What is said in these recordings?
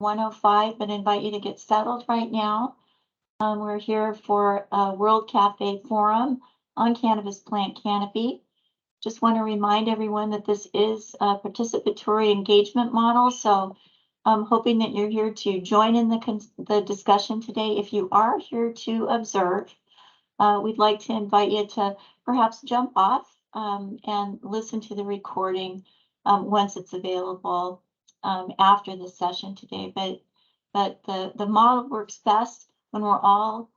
105, but invite you to get settled right now. We're here for a World Cafe Forum on Cannabis Plant Canopy. Just want to remind everyone that this is a participatory engagement model, so I'm hoping that you're here to join in the discussion today. If you are here to observe, we'd like to invite you to perhaps jump off and listen to the recording once it's available after the session today. But the model works best when we're all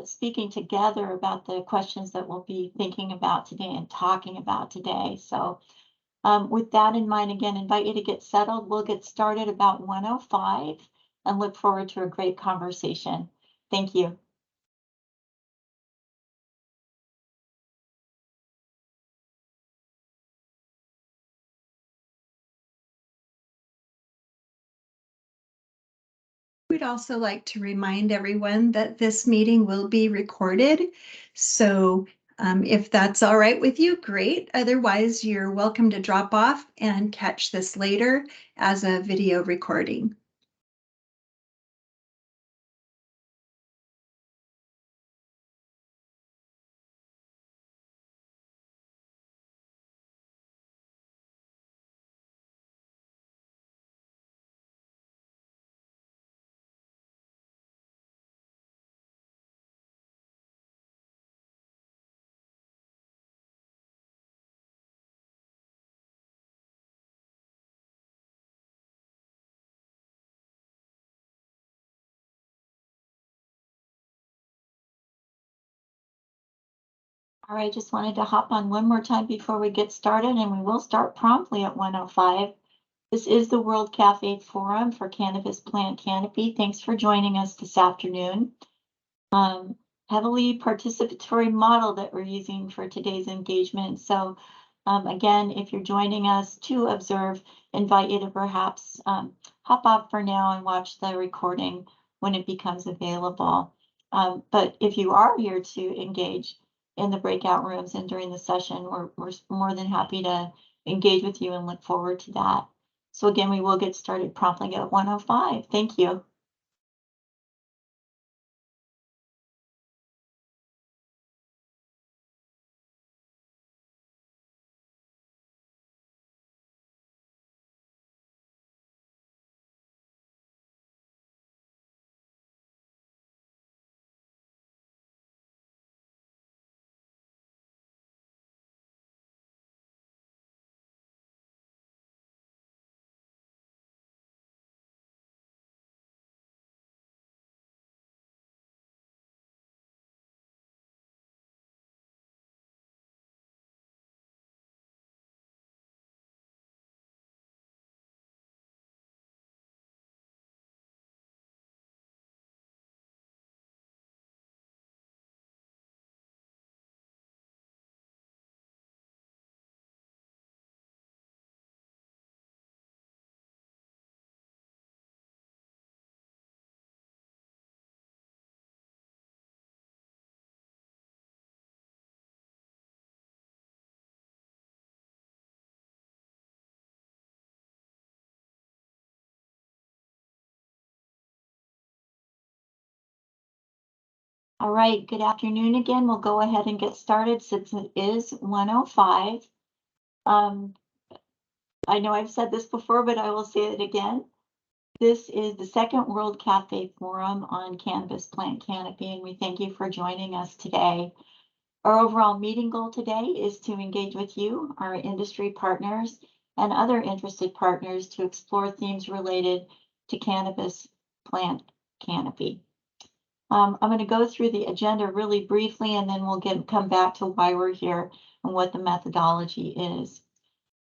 speaking together about the questions that we'll be thinking about today and talking about today. So with that in mind, again, invite you to get settled. We'll get started about 1:05 and look forward to a great conversation. Thank you. We'd also like to remind everyone that this meeting will be recorded. So if that's all right with you, great. Otherwise, you're welcome to drop off and catch this later as a video recording. All right, just wanted to hop on one more time before we get started, and we will start promptly at 1:05. This is the World Cafe Forum for Cannabis Plant Canopy. Thanks for joining us this afternoon. Heavily participatory model that we're using for today's engagement. So again, if you're joining us to observe, invite you to perhaps hop off for now and watch the recording when it becomes available. But if you are here to engage in the breakout rooms and during the session, we're more than happy to engage with you and look forward to that. So again, we will get started promptly at 1:05. Thank you. All right, good afternoon again. We'll go ahead and get started since it is 1:05. I know I've said this before, but I will say it again. This is the second World Cafe Forum on Cannabis Plant Canopy, and we thank you for joining us today. Our overall meeting goal today is to engage with you, our industry partners, and other interested partners to explore themes related to cannabis plant canopy. I'm going to go through the agenda really briefly, and then we'll come back to why we're here and what the methodology is.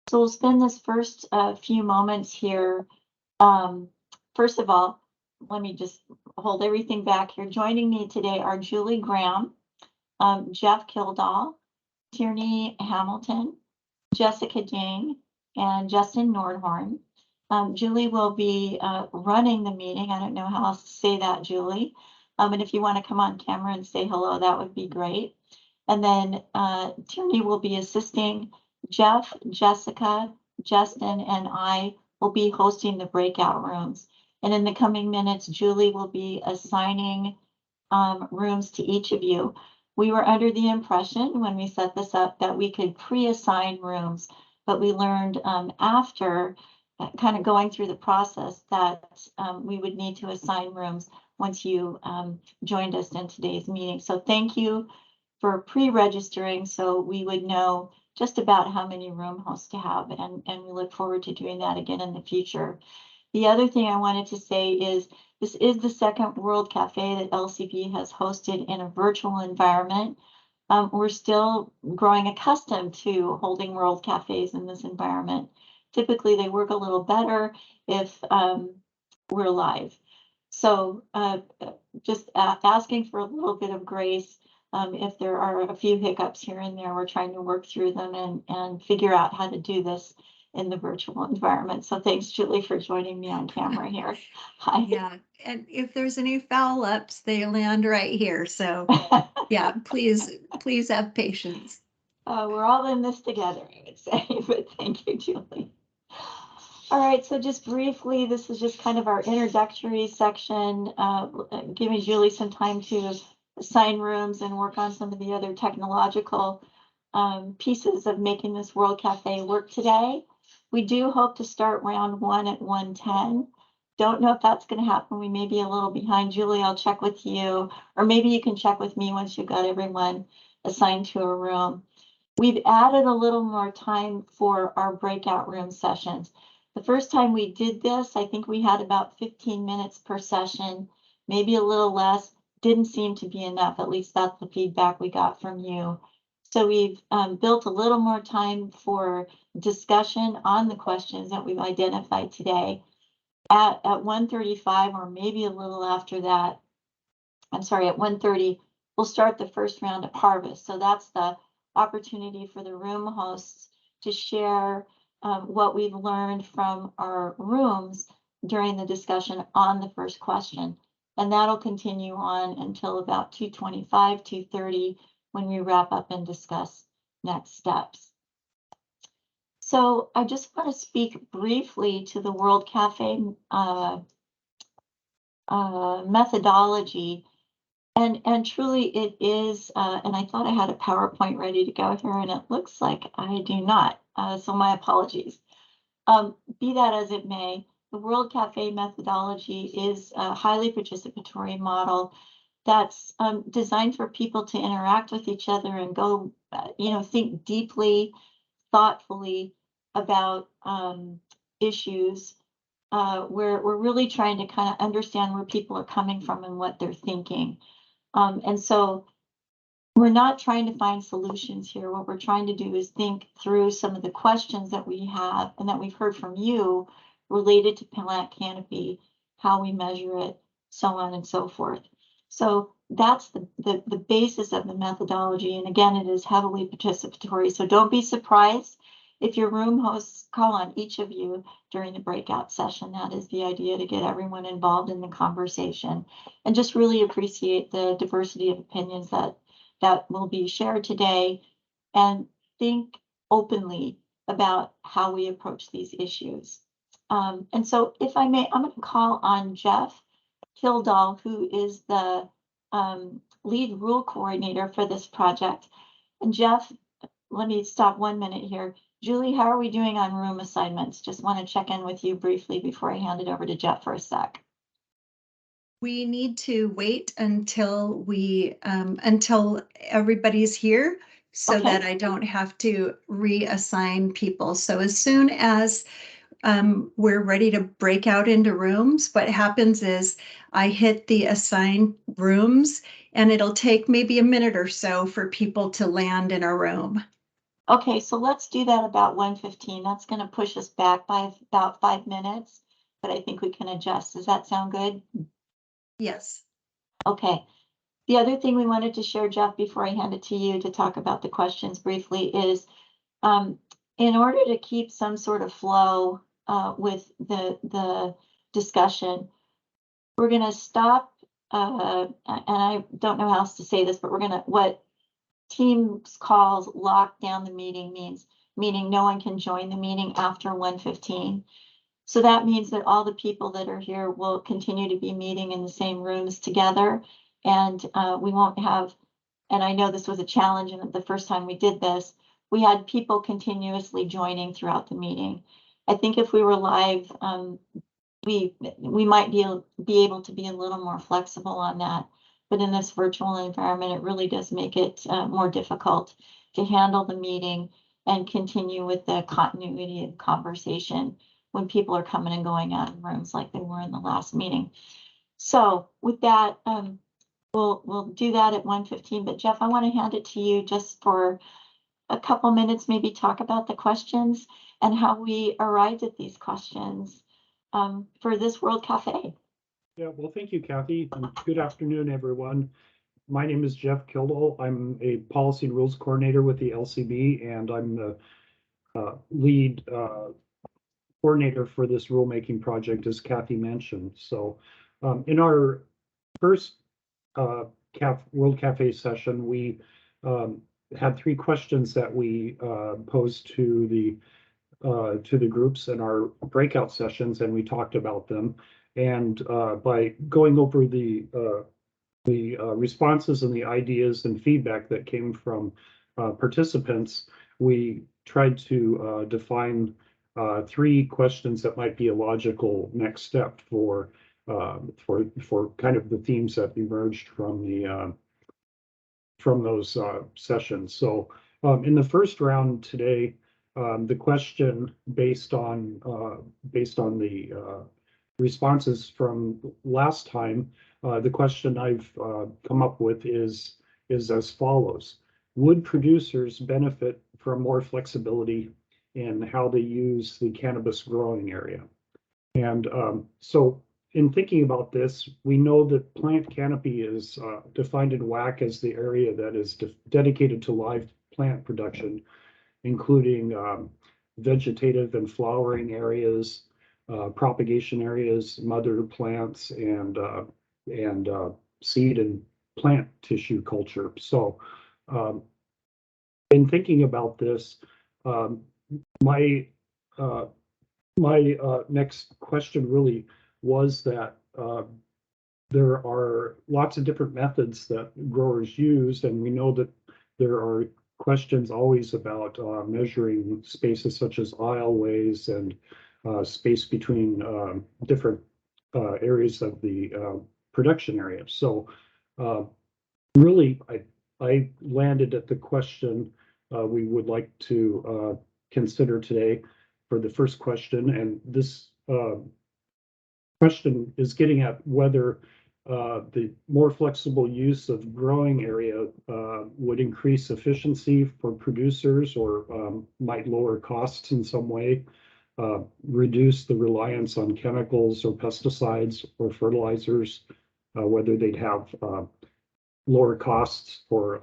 So we'll spend this first few moments here. First of all, let me just hold everything back here. Joining me today are Julie Graham, Jeff Kildall, Tierney Hamilton, Jessica Jang, and Justin Nordhorn. Julie will be running the meeting. I don't know how else to say that, Julie. And if you want to come on camera and say hello, that would be great. And then Tierney will be assisting. Jeff, Jessica, Justin, and I will be hosting the breakout rooms. And in the coming minutes, Julie will be assigning rooms to each of you. We were under the impression when we set this up that we could pre-assign rooms, but we learned after kind of going through the process that we would need to assign rooms once you joined us in today's meeting. So thank you for pre-registering so we would know just about how many room hosts to have, and we look forward to doing that again in the future. The other thing I wanted to say is this is the second World Cafe that LCP has hosted in a virtual environment. We're still growing accustomed to holding World Cafes in this environment. Typically, they work a little better if we're live. So just asking for a little bit of grace. If there are a few hiccups here and there, we're trying to work through them and figure out how to do this in the virtual environment. So thanks, Julie, for joining me on camera here. Hi. Yeah, and if there's any foul ups, they land right here. So yeah, please have patience. We're all in this together, I would say, but thank you, Julie. All right, so just briefly, this is just kind of our introductory section, giving Julie some time to assign rooms and work on some of the other technological pieces of making this World Cafe work today. We do hope to start round one at 1:10. Don't know if that's going to happen. We may be a little behind. Julie, I'll check with you, or maybe you can check with me once you've got everyone assigned to a room. We've added a little more time for our breakout room sessions. The first time we did this, I think we had about 15 minutes per session, maybe a little less. Didn't seem to be enough. At least that's the feedback we got from you. So we've built a little more time for discussion on the questions that we've identified today. At 1:35, or maybe a little after that, I'm sorry, at 1:30, we'll start the first round of harvest. So that's the opportunity for the room hosts to share what we've learned from our rooms during the discussion on the first question. And that'll continue on until about 2:25, 2:30, when we wrap up and discuss next steps. So I just want to speak briefly to the World Cafe methodology. And truly it is, and I thought I had a PowerPoint ready to go here, and it looks like I do not. So my apologies. Be that as it may, the World Cafe methodology is a highly participatory model that's designed for people to interact with each other and go, think deeply, thoughtfully about issues. We're really trying to kind of understand where people are coming from and what they're thinking. And so we're not trying to find solutions here. What we're trying to do is think through some of the questions that we have and that we've heard from you related to plant canopy, how we measure it, so on and so forth. So that's the basis of the methodology. And again, it is heavily participatory. So don't be surprised if your room hosts call on each of you during the breakout session. That is the idea, to get everyone involved in the conversation, and just really appreciate the diversity of opinions that will be shared today, and think openly about how we approach these issues. And so if I may, I'm going to call on Jeff Kildall, who is the lead rule coordinator for this project. And Jeff, let me stop 1 minute here. Julie, how are we doing on room assignments? Just want to check in with you briefly before I hand it over to Jeff for a sec. We need to wait until until everybody's here, so Okay. that I don't have to reassign people. So as soon as we're ready to break out into rooms, what happens is I hit the assign rooms, and it'll take maybe a minute or so for people to land in a room. Okay, so let's do that about 1:15. That's going to push us back by about 5 minutes, but I think we can adjust. Does that sound good? Yes. Okay. The other thing we wanted to share, Jeff, before I hand it to you to talk about the questions briefly, is in order to keep some sort of flow with the discussion, we're going to stop, and I don't know how else to say this, but we're going to, what Teams calls lock down the meeting means, meaning no one can join the meeting after 1:15. So that means that all the people that are here will continue to be meeting in the same rooms together. And we won't have, and I know this was a challenge, and the first time we did this, we had people continuously joining throughout the meeting. I think if we were live, we might be able to be a little more flexible on that. But in this virtual environment, it really does make it more difficult to handle the meeting and continue with the continuity of conversation when people are coming and going out of rooms like they were in the last meeting. So with that, we'll do that at 1:15. But Jeff, I want to hand it to you just for a couple minutes, maybe talk about the questions and how we arrived at these questions for this World Cafe. Yeah, well, thank you, Kathy, and good afternoon, everyone. My name is Jeff Kildall. I'm a policy and rules coordinator with the LCB, and I'm the lead coordinator for this rulemaking project, as Kathy mentioned. So in our first World Cafe session, we had 3 questions that we posed to the groups in our breakout sessions, and we talked about them. And by going over the responses and the ideas and feedback that came from participants, we tried to define 3 questions that might be a logical next step for kind of the themes that emerged from those sessions. So in the first round today, the question based on the responses from last time, the question I've come up with is as follows: would producers benefit from more flexibility in how they use the cannabis growing area? And so in thinking about this, we know that plant canopy is defined in WAC as the area that is dedicated to live plant production, including vegetative and flowering areas, propagation areas, mother plants, and seed and plant tissue culture. So in thinking about this, my next question really was that there are lots of different methods that growers use, and we know that there are questions always about measuring spaces such as aisleways and space between different areas of the production area. So really, I landed at the question we would like to consider today for the first question, and this question is getting at whether the more flexible use of growing area would increase efficiency for producers, or might lower costs in some way, reduce the reliance on chemicals or pesticides or fertilizers, whether they'd have lower costs for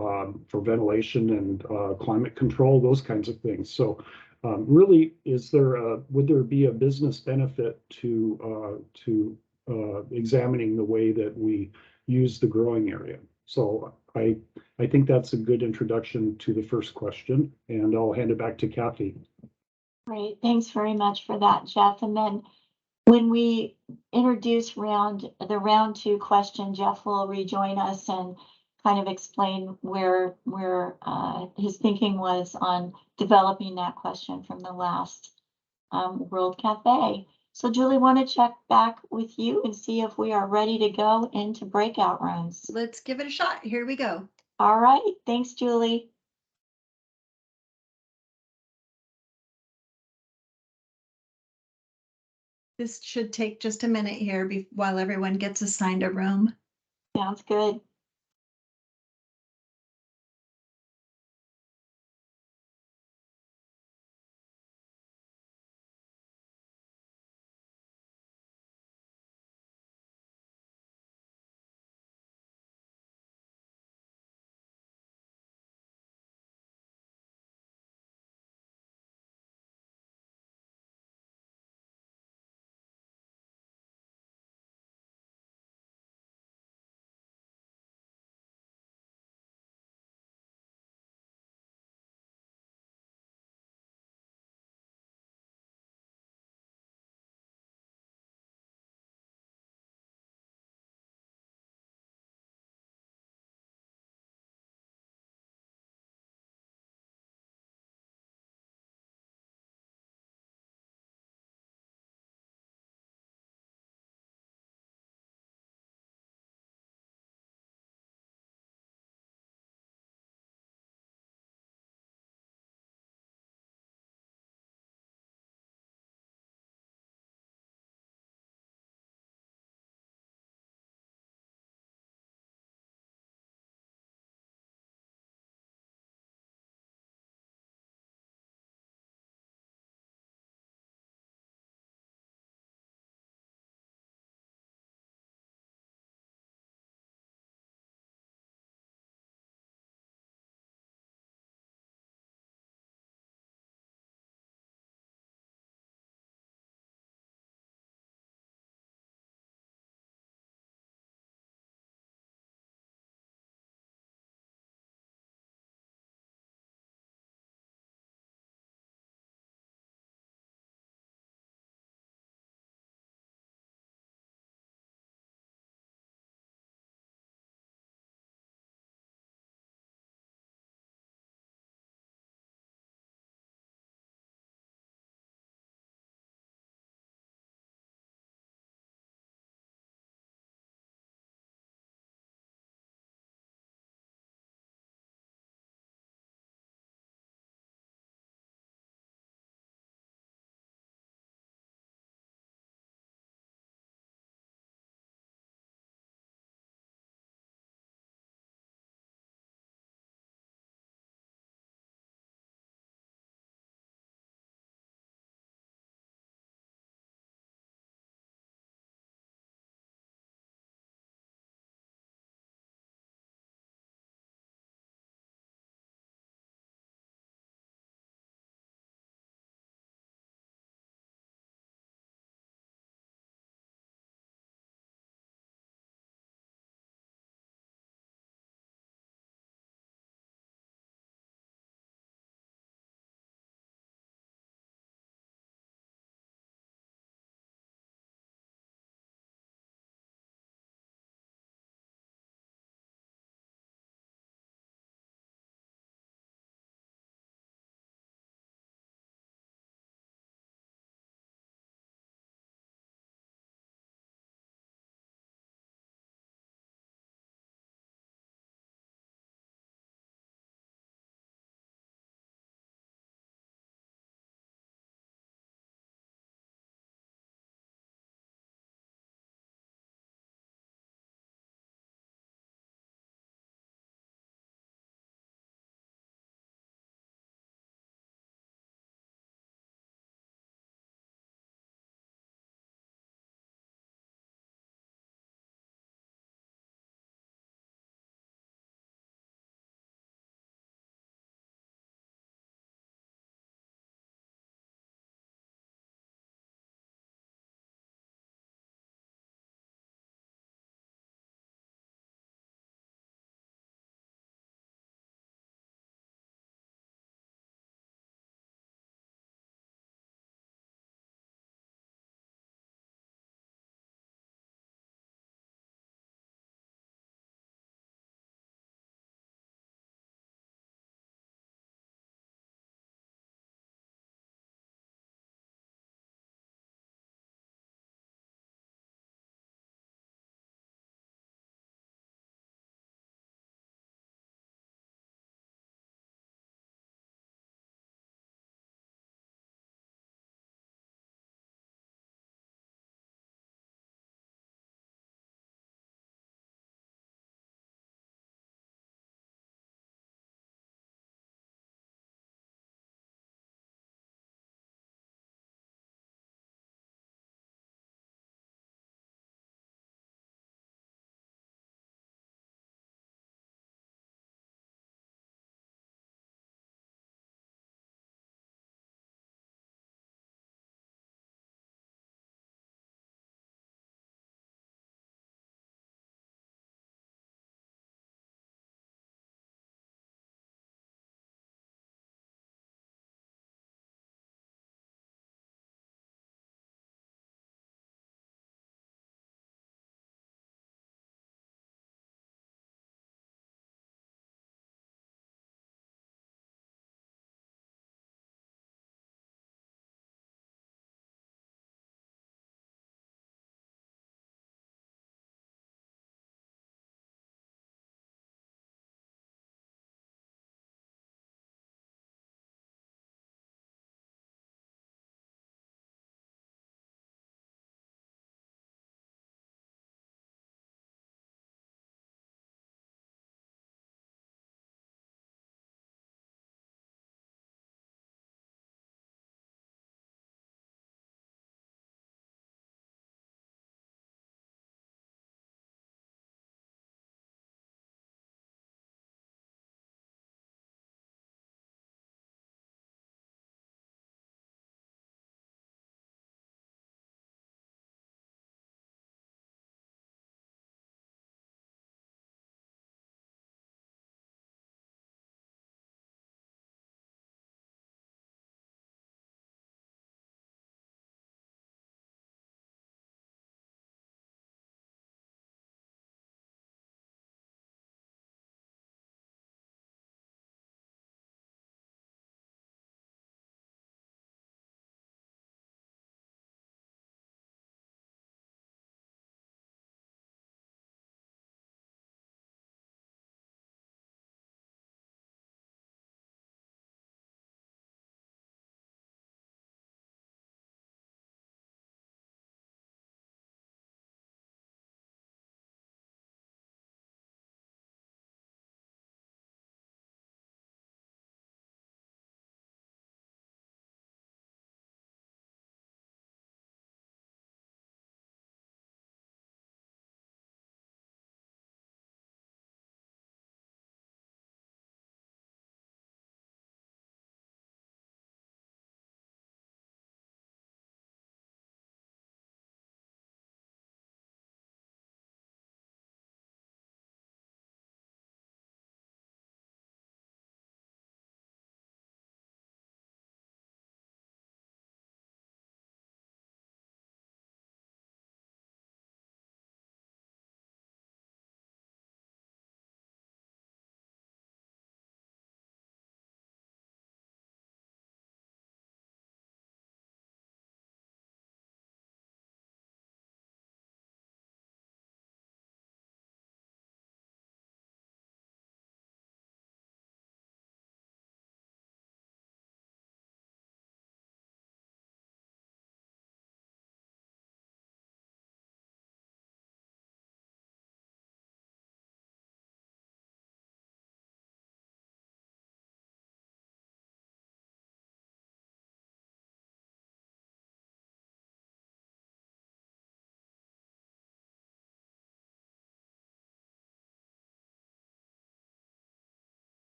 ventilation and climate control, those kinds of things. So really, would there be a business benefit to examining the way that we use the growing area? So I think that's a good introduction to the first question, and I'll hand it back to Kathy. Great, thanks very much for that, Jeff. And then when we introduce the round 2 question, Jeff will rejoin us and kind of explain where his thinking was on developing that question from the last World Cafe. So Julie, want to check back with you and see if we are ready to go into breakout rooms. Let's give it a shot. Here we go. All right, thanks, Julie. This should take just a minute here while everyone gets assigned a room. Sounds good.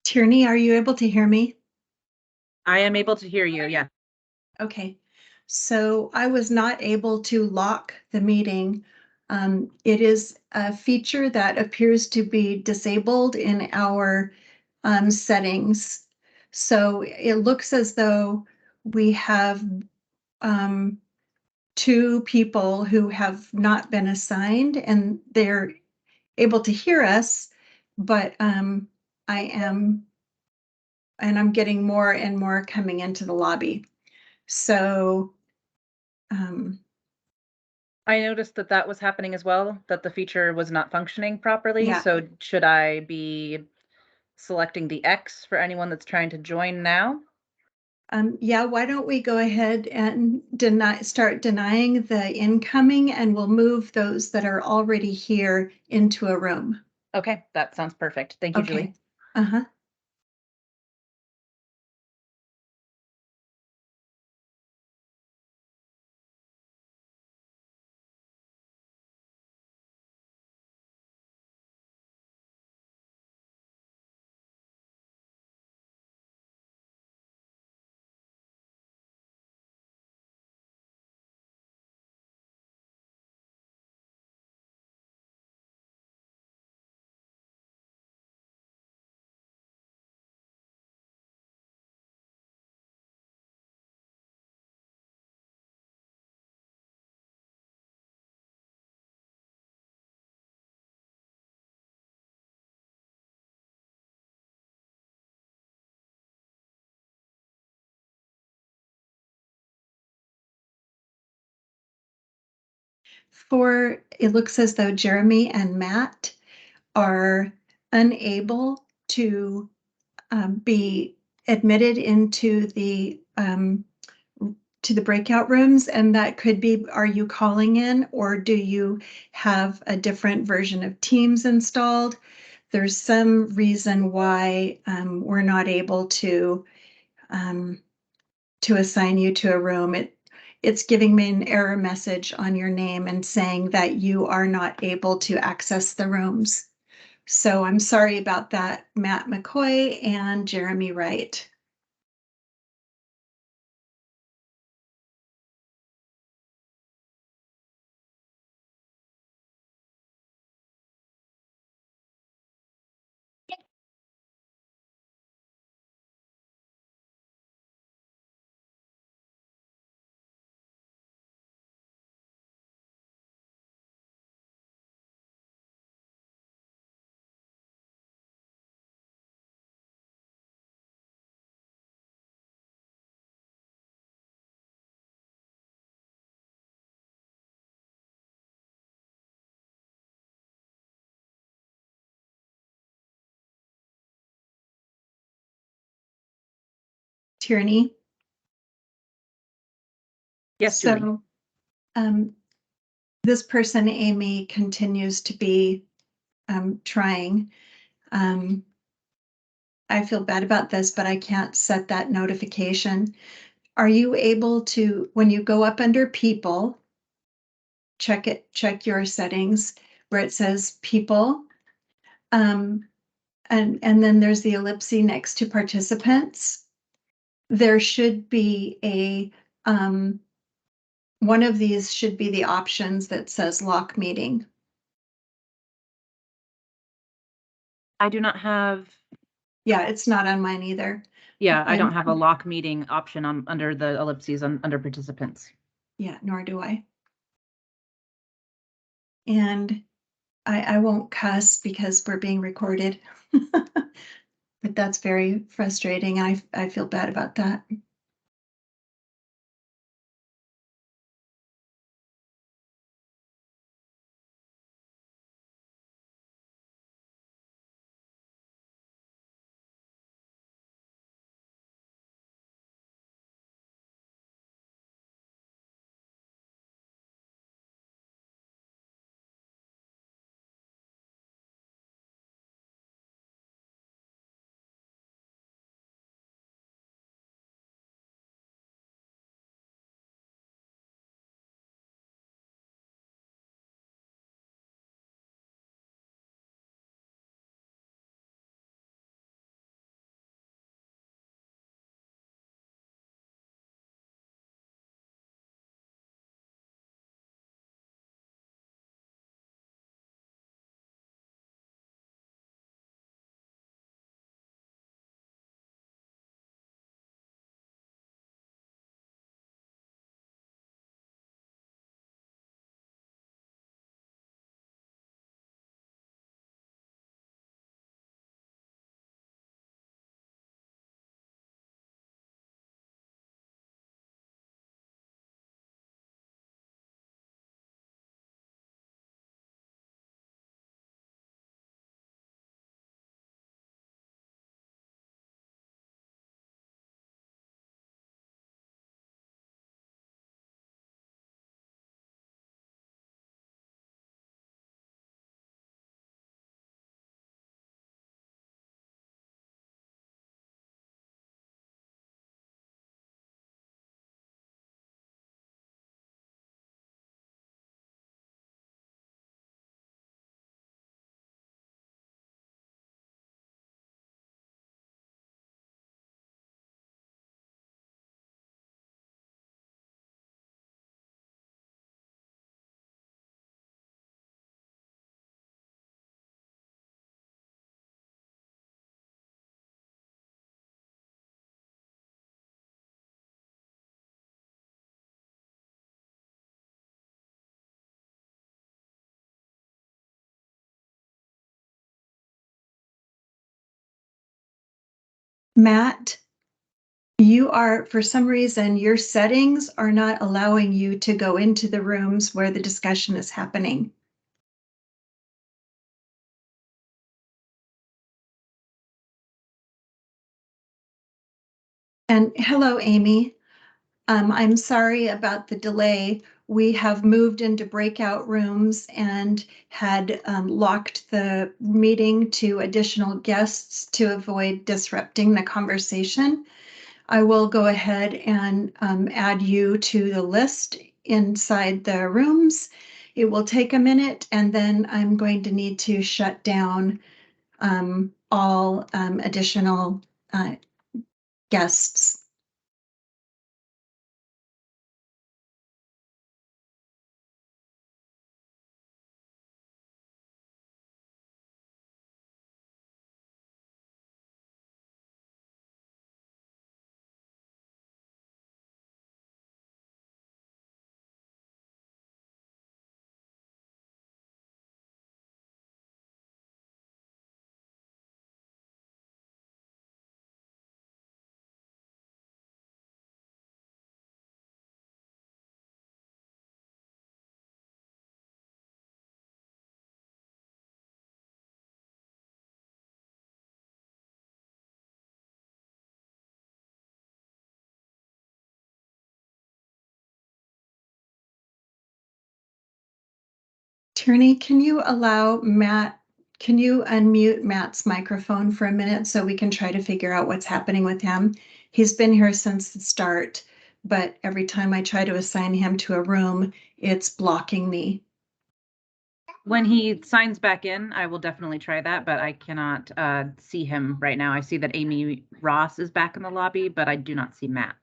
Tierney, are you able to hear me? I am able to hear you, yeah. Okay, so I was not able to lock the meeting. It is a feature that appears to be disabled in our settings. So it looks as though we have two people who have not been assigned and they're able to hear us, but I'm getting more and more coming into the lobby. So I noticed that that was happening as well, that the feature was not functioning properly. Yeah. So should I be selecting the X for anyone that's trying to join now? yeah, why don't we go ahead and start denying the incoming, and we'll move those that are already here into a room. Okay, that sounds perfect. Thank you, Okay. Julie. Uh-huh. It looks as though Jeremy and Matt are unable to be admitted into the breakout rooms, and that could be, are you calling in or do you have a different version of Teams installed? There's some reason why we're not able to assign you to a room. It's giving me an error message on your name and saying that you are not able to access the rooms. So I'm sorry about that, Matt McCoy and Jeremy Wright. Tierney. Yes, Julie. So this person, Amy, continues to be trying. I feel bad about this, but I can't set that notification. Are you able to, when you go up under people, check your settings where it says people, and then there's the ellipsis next to participants. There should be one of these should be the options that says lock meeting. I do not have. Yeah, it's not on mine either. Yeah, I don't have a lock meeting option on under the ellipses under participants. Yeah, nor do I. And I won't cuss because we're being recorded. But that's very frustrating. I feel bad about that. Matt, you are, for some reason, your settings are not allowing you to go into the rooms where the discussion is happening. And hello, Amy. I'm sorry about the delay. We have moved into breakout rooms and had locked the meeting to additional guests to avoid disrupting the conversation. I will go ahead and add you to the list inside the rooms. It will take a minute, and then I'm going to need to shut down all additional guests. Tierney, can you allow Matt, can you unmute Matt's microphone for a minute so we can try to figure out what's happening with him? He's been here since the start, but every time I try to assign him to a room, it's blocking me. When he signs back in, I will definitely try that, but I cannot see him right now. I see that Amy Ross is back in the lobby, but I do not see Matt.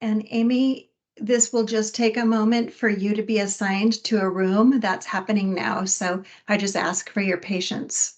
And Amy, this will just take a moment for you to be assigned to a room. That's happening now, so I just ask for your patience.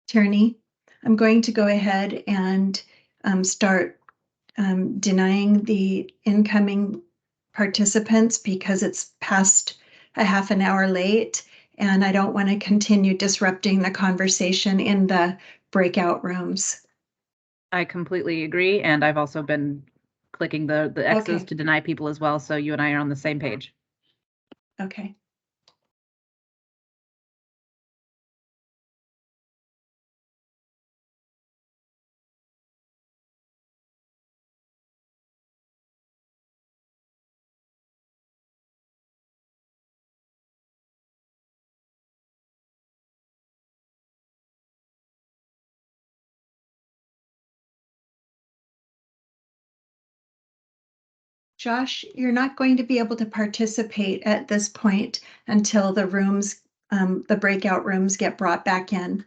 Tierney, I'm going to go ahead and start denying the incoming participants because it's past a half an hour late, and I don't want to continue disrupting the conversation in the breakout rooms. I completely agree, and I've also been clicking the X's Okay. to deny people as well, so you and I are on the same page. Okay. Josh, you're not going to be able to participate at this point until the rooms, the breakout rooms get brought back in.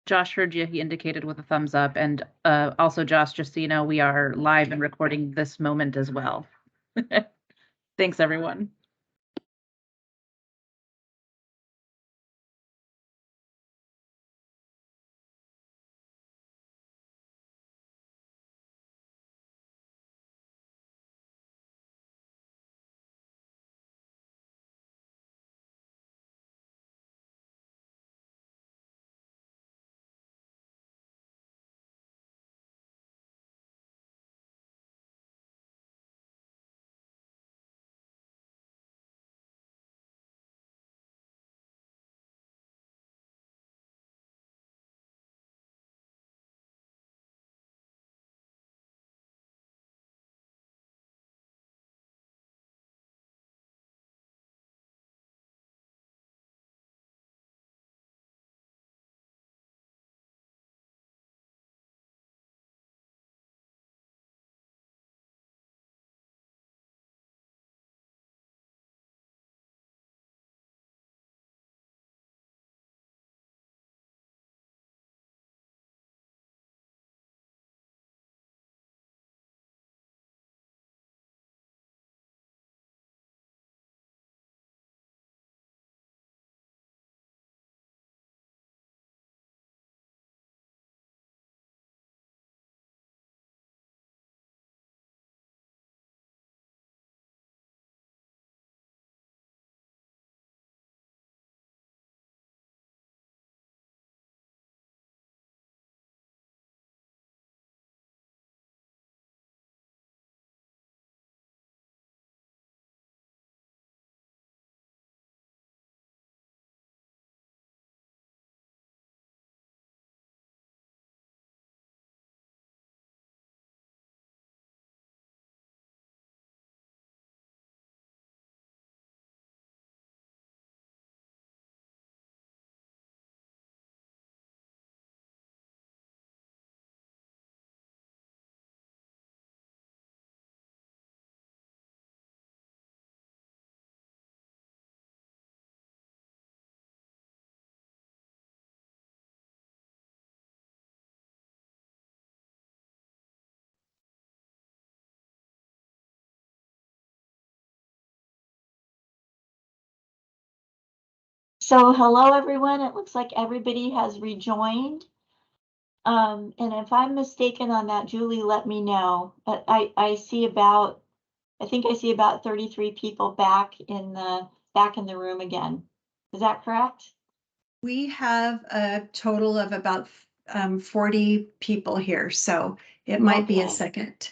Josh heard you. He indicated with a thumbs up. And also, Josh, just so you know, we are live and recording this moment as well. Thanks, everyone. So hello, everyone. It looks like everybody has rejoined. And if I'm mistaken on that, Julie, let me know. But I think I see about 33 people back in the room again. Is that correct? We have a total of about 40 people here, so it might be a Okay. second.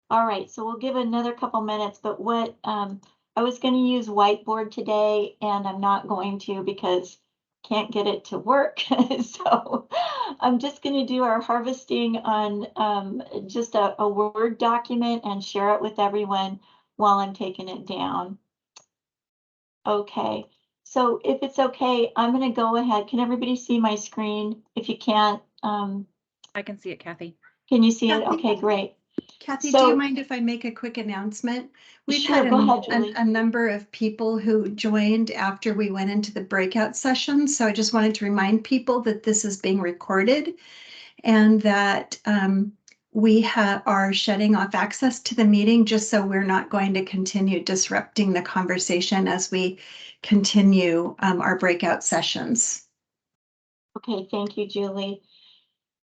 All right, so we'll give another couple minutes, but what I was going to use whiteboard today and I'm not going to because can't get it to work. So I'm just going to do our harvesting on just a Word document and share it with everyone while I'm taking it down. Okay, so if it's okay, I'm going to go ahead. Can everybody see my screen? If you can't, I can see it, Kathy. can you see it? Kathy? Okay, great. Kathy, So- do you mind if I make a quick announcement? We've Sure, had go ahead, Julie. a number of people who joined after we went into the breakout session. So I just wanted to remind people that this is being recorded and that we are shutting off access to the meeting just so we're not going to continue disrupting the conversation as we continue our breakout sessions. Okay, thank you, Julie.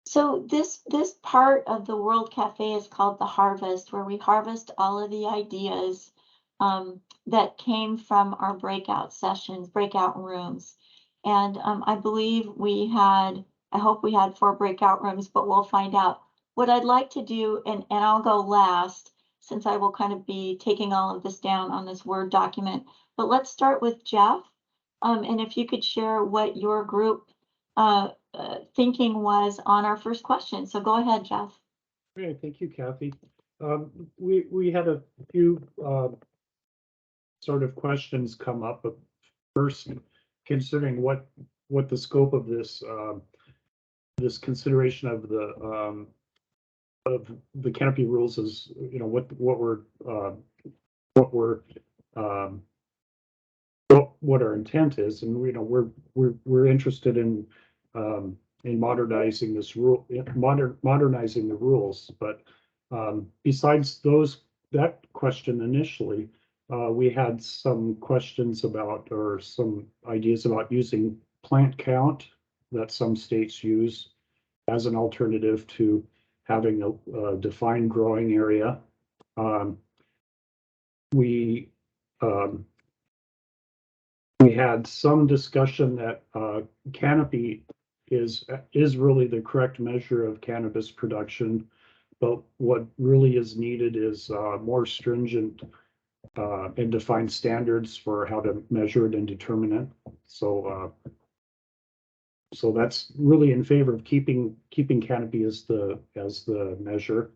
So this part of the World Cafe is called the Harvest, where we harvest all of the ideas that came from our breakout sessions, breakout rooms. And I believe I hope we had 4 breakout rooms, but we'll find out. What I'd like to do, and I'll go last, since I will kind of be taking all of this down on this Word document, but let's start with Jeff. And if you could share what your group thinking was on our first question. So go ahead, Jeff. Okay, thank you, Kathy. We had a few sort of questions come up. First, considering what the scope of this this consideration of the canopy rules is, you know, what our intent is, and you know, we're interested in modernizing this modernizing the rules. But besides that question initially, we had some questions about, or some ideas about, using plant count that some states use as an alternative to having a defined growing area. We had some discussion that canopy is really the correct measure of cannabis production, but what really is needed is more stringent and defined standards for how to measure it and determine it. So that's really in favor of keeping canopy as the measure.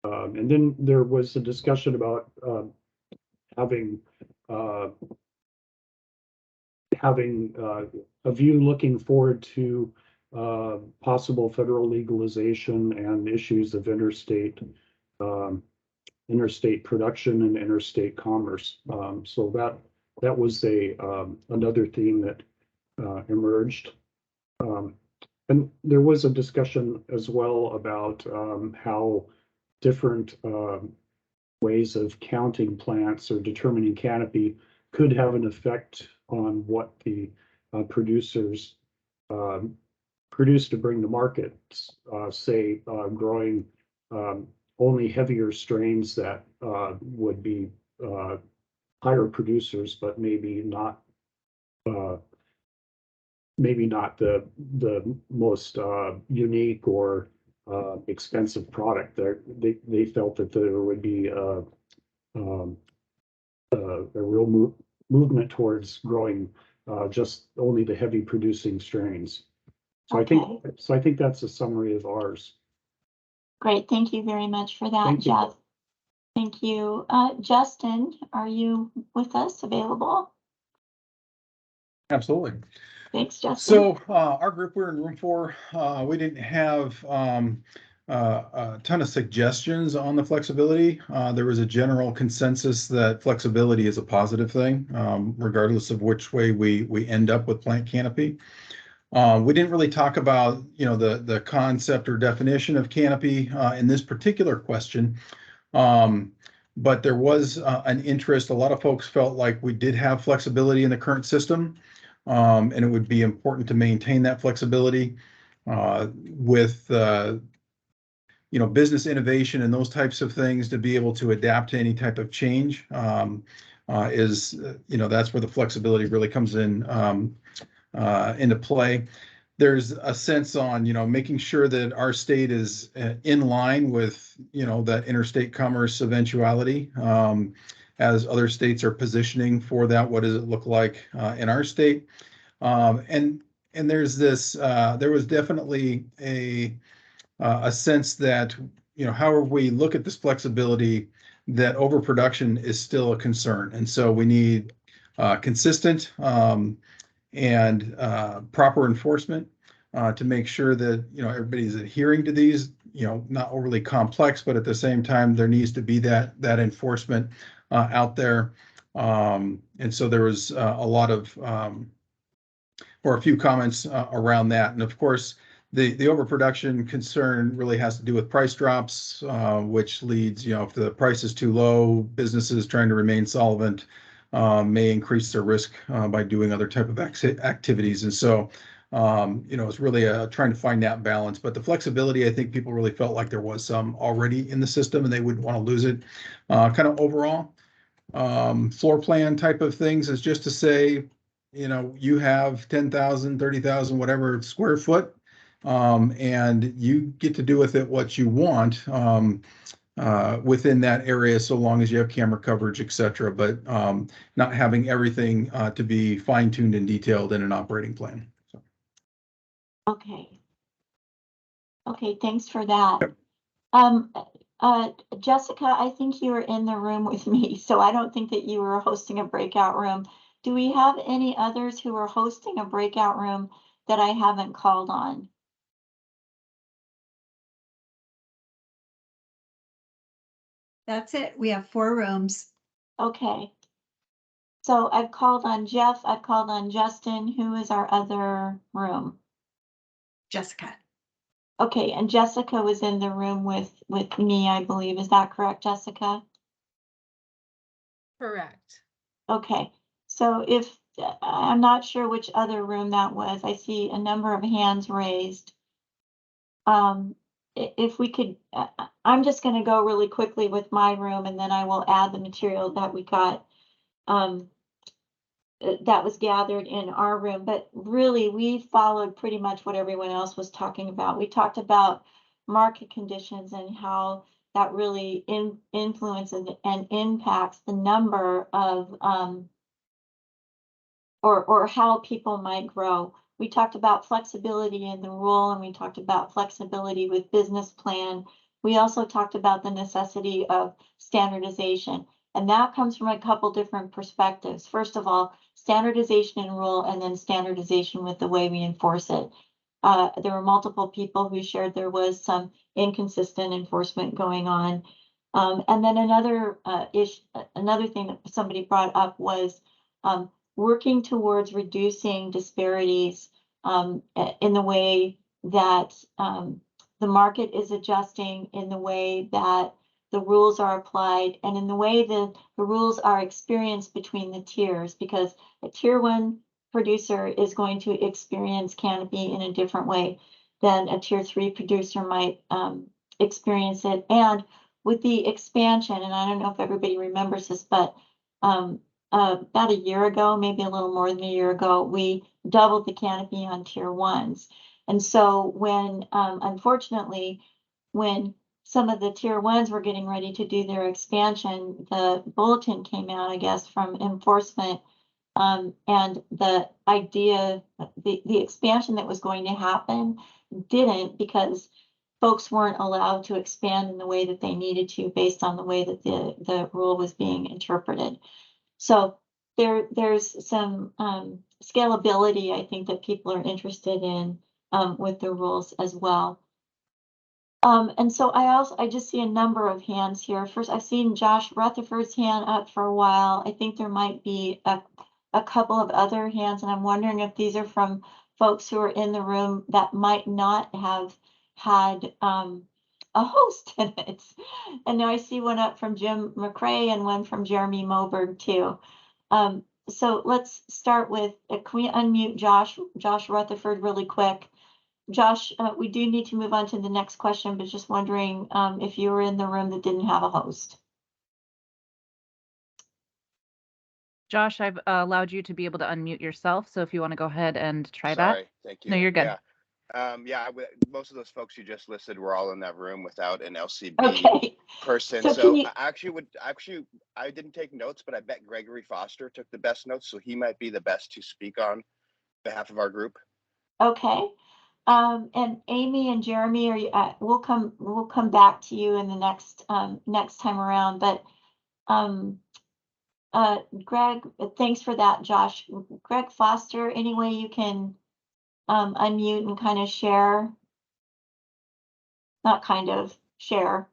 And then there was a discussion about having a view looking forward to possible federal legalization and issues of interstate production and interstate commerce. So that was another theme that emerged. And there was a discussion as well about how different ways of counting plants or determining canopy could have an effect on what the producers produce to bring to market. Say growing only heavier strains that would be higher producers, but maybe not the most unique or expensive product. They felt that there would be a real movement towards growing just only the heavy producing strains. So Okay. I think that's a summary of ours. Great, thank you very much for that, Thank you. Jeff. Thank you. Justin, are you with us, available? Absolutely. Thanks, Justin. So our group, we're in room 4. We didn't have a ton of suggestions on the flexibility. There was a general consensus that flexibility is a positive thing, regardless of which way we end up with plant canopy. We didn't really talk about, you know, the concept or definition of canopy in this particular question. But there was an interest. A lot of folks felt like we did have flexibility in the current system, and it would be important to maintain that flexibility with you know, business innovation and those types of things, to be able to adapt to any type of change. Is, you know, that's where the flexibility really comes in into play. There's a sense on, you know, making sure that our state is in line with, you know, that interstate commerce eventuality, as other states are positioning for that. What does it look like in our state? And there's this, there was definitely a sense that, you know, however we look at this flexibility, that overproduction is still a concern. And so we need consistent and proper enforcement to make sure that, you know, everybody's adhering to these, you know, not overly complex, but at the same time, there needs to be that enforcement out there. And so there was a lot of, or a few comments around that. And of course, the overproduction concern really has to do with price drops, which leads, you know, if the price is too low, businesses trying to remain solvent may increase their risk by doing other type of activities. And so, you know, it's really trying to find that balance. But the flexibility, I think people really felt like there was some already in the system and they wouldn't want to lose it. Kind of overall, floor plan type of things is just to say, you know, you have 10,000, 30,000, whatever square foot, and you get to do with it what you want within that area, so long as you have camera coverage, et cetera, but not having everything to be fine-tuned and detailed in an operating plan. So. Okay. Okay, thanks for that. Jessica, I think you were in the room with me, so I don't think that you were hosting a breakout room. Do we have any others who are hosting a breakout room that I haven't called on? That's it. We have 4 rooms. Okay. So I've called on Jeff, I've called on Justin. Who is our other room? Jessica. Okay, and Jessica was in the room with me, I believe. Is that correct, Jessica? Correct. Okay, so if, I'm not sure which other room that was. I see a number of hands raised. If we could, I'm just gonna go really quickly with my room, and then I will add the material that we got, that was gathered in our room. But really, we followed pretty much what everyone else was talking about. We talked about market conditions and how that really influences and impacts the number of, or how people might grow. We talked about flexibility in the rule, and we talked about flexibility with business plan. We also talked about the necessity of standardization, and that comes from a couple different perspectives. First of all, standardization in rule, and then standardization with the way we enforce it. There were multiple people who shared there was some inconsistent enforcement going on. And then another thing that somebody brought up was working towards reducing disparities in the way that the market is adjusting, in the way that the rules are applied, and in the way that the rules are experienced between the tiers, because a tier 1 producer is going to experience Canopy in a different way than a tier 3 producer might experience it. And with the expansion, and I don't know if everybody remembers this, but about a year ago, maybe a little more than a year ago, we doubled the canopy on tier 1s. And so when, unfortunately, when some of the tier 1s were getting ready to do their expansion, the bulletin came out, I guess, from enforcement. And the idea, the expansion that was going to happen didn't, because folks weren't allowed to expand in the way that they needed to based on the way that the rule was being interpreted. So there's some scalability, I think, that people are interested in with the rules as well. And so I just see a number of hands here. First, I've seen Josh Rutherford's hand up for a while. I think there might be a couple of other hands, and I'm wondering if these are from folks who are in the room that might not have had a host in it. And now I see one up from Jim McRae and one from Jeremy Moberg too. So let's start with, can we unmute Josh Rutherford really quick? Josh, we do need to move on to the next question, but just wondering if you were in the room that didn't have a host. Josh, I've allowed you to be able to unmute yourself. So if you want to go ahead and try Sorry, that. thank you. No, you're good. Yeah. Most of those folks you just listed were all in that room without an LCB Okay. person. So So you... I didn't take notes, but I bet Gregory Foster took the best notes, so he might be the best to speak on behalf of our group. Okay. And Amy and Jeremy, are you, we'll come back to you in the next time around. But Greg, thanks for that, Josh. Greg Foster, any way you can unmute and kind of share? Not kind of, share.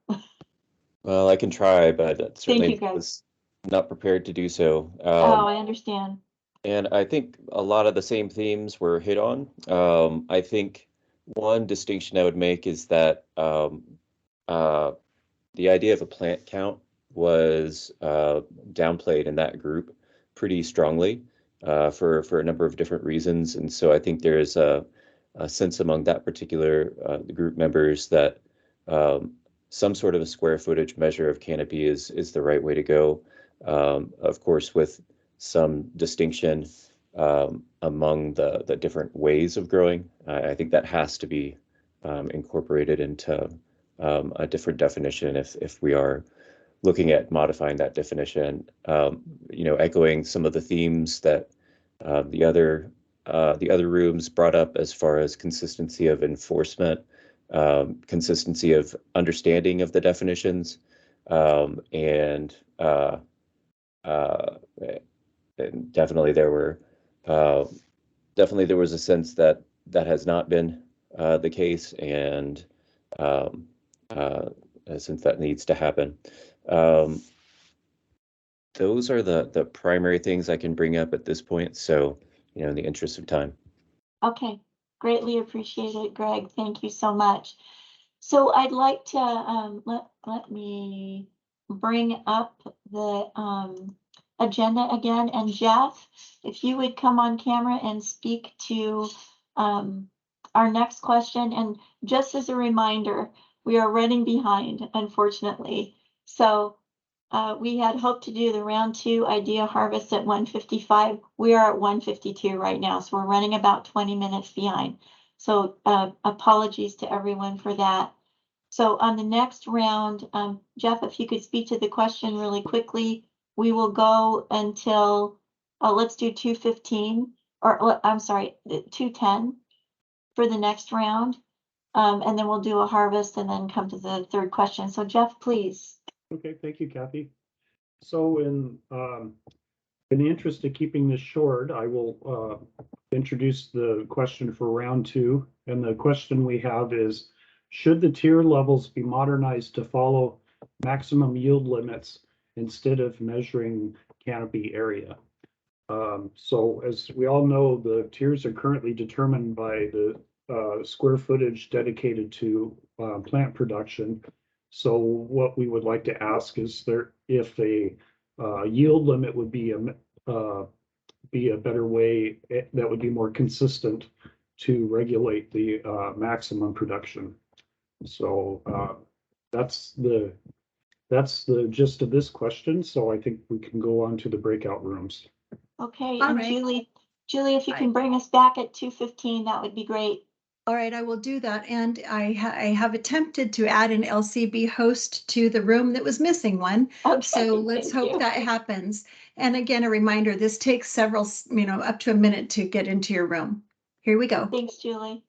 Well, I can try, but certainly Greg. was not prepared to do so. Oh, I understand. And I think a lot of the same themes were hit on. I think one distinction I would make is that the idea of a plant count was downplayed in that group pretty strongly for a number of different reasons. And so I think there is a sense among that particular group members that some sort of a square footage measure of canopy is the right way to go. Of course, with some distinction among the different ways of growing. I think that has to be incorporated into a different definition if we are looking at modifying that definition. Echoing some of the themes that the other rooms brought up as far as consistency of enforcement, consistency of understanding of the definitions, and and definitely there were definitely there was a sense that that has not been the case, and um, since that needs to happen. Um, those are the primary things I can bring up at this point. So, in the interest of time. Okay, greatly appreciate it, Greg. Thank you so much. So I'd like to let me bring up the agenda again. And Jeff, if you would come on camera and speak to our next question. And just as a reminder, we are running behind, unfortunately. So we had hoped to do the round 2 idea harvest at 1:55. We are at 1:52 right now, so we're running about 20 minutes behind. So apologies to everyone for that. So on the next round, Jeff, if you could speak to the question really quickly, we will go until, let's do 2:15, or I'm sorry, 2:10 for the next round. And then we'll do a harvest and then come to the third question. So Jeff, please. Okay, thank you, Kathy. So in the interest of keeping this short, I will introduce the question for round 2. And the question we have is, should the tier levels be modernized to follow maximum yield limits instead of measuring canopy area? So as we all know, the tiers are currently determined by the square footage dedicated to plant production. So what we would like to ask is if a yield limit would be a better way that would be more consistent to regulate the maximum production. So that's the gist of this question. So I think we can go on to the breakout rooms. Okay, All and right. Julie, if you can bring us back at 2:15, that would be great. All right, I will do that. And I have attempted to add an LCB host to the room that was missing one. Okay, So let's thank hope you. that happens. And again, a reminder, this takes several, up to a minute to get into your room. Here we go. Thanks, Julie.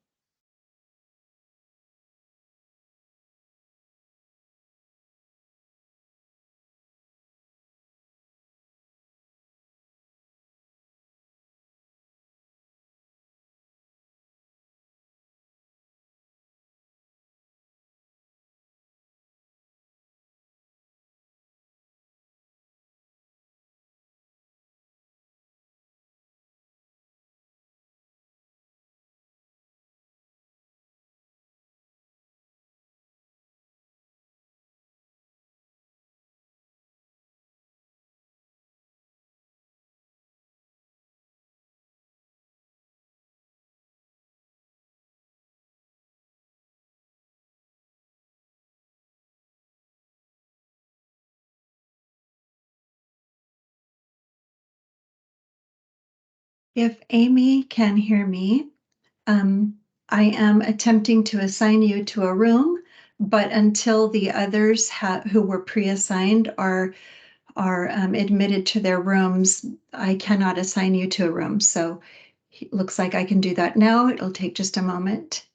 If Amy can hear me, I am attempting to assign you to a room, but until the others who were pre-assigned are admitted to their rooms, I cannot assign you to a room. So it looks like I can do that now. It'll take just a moment.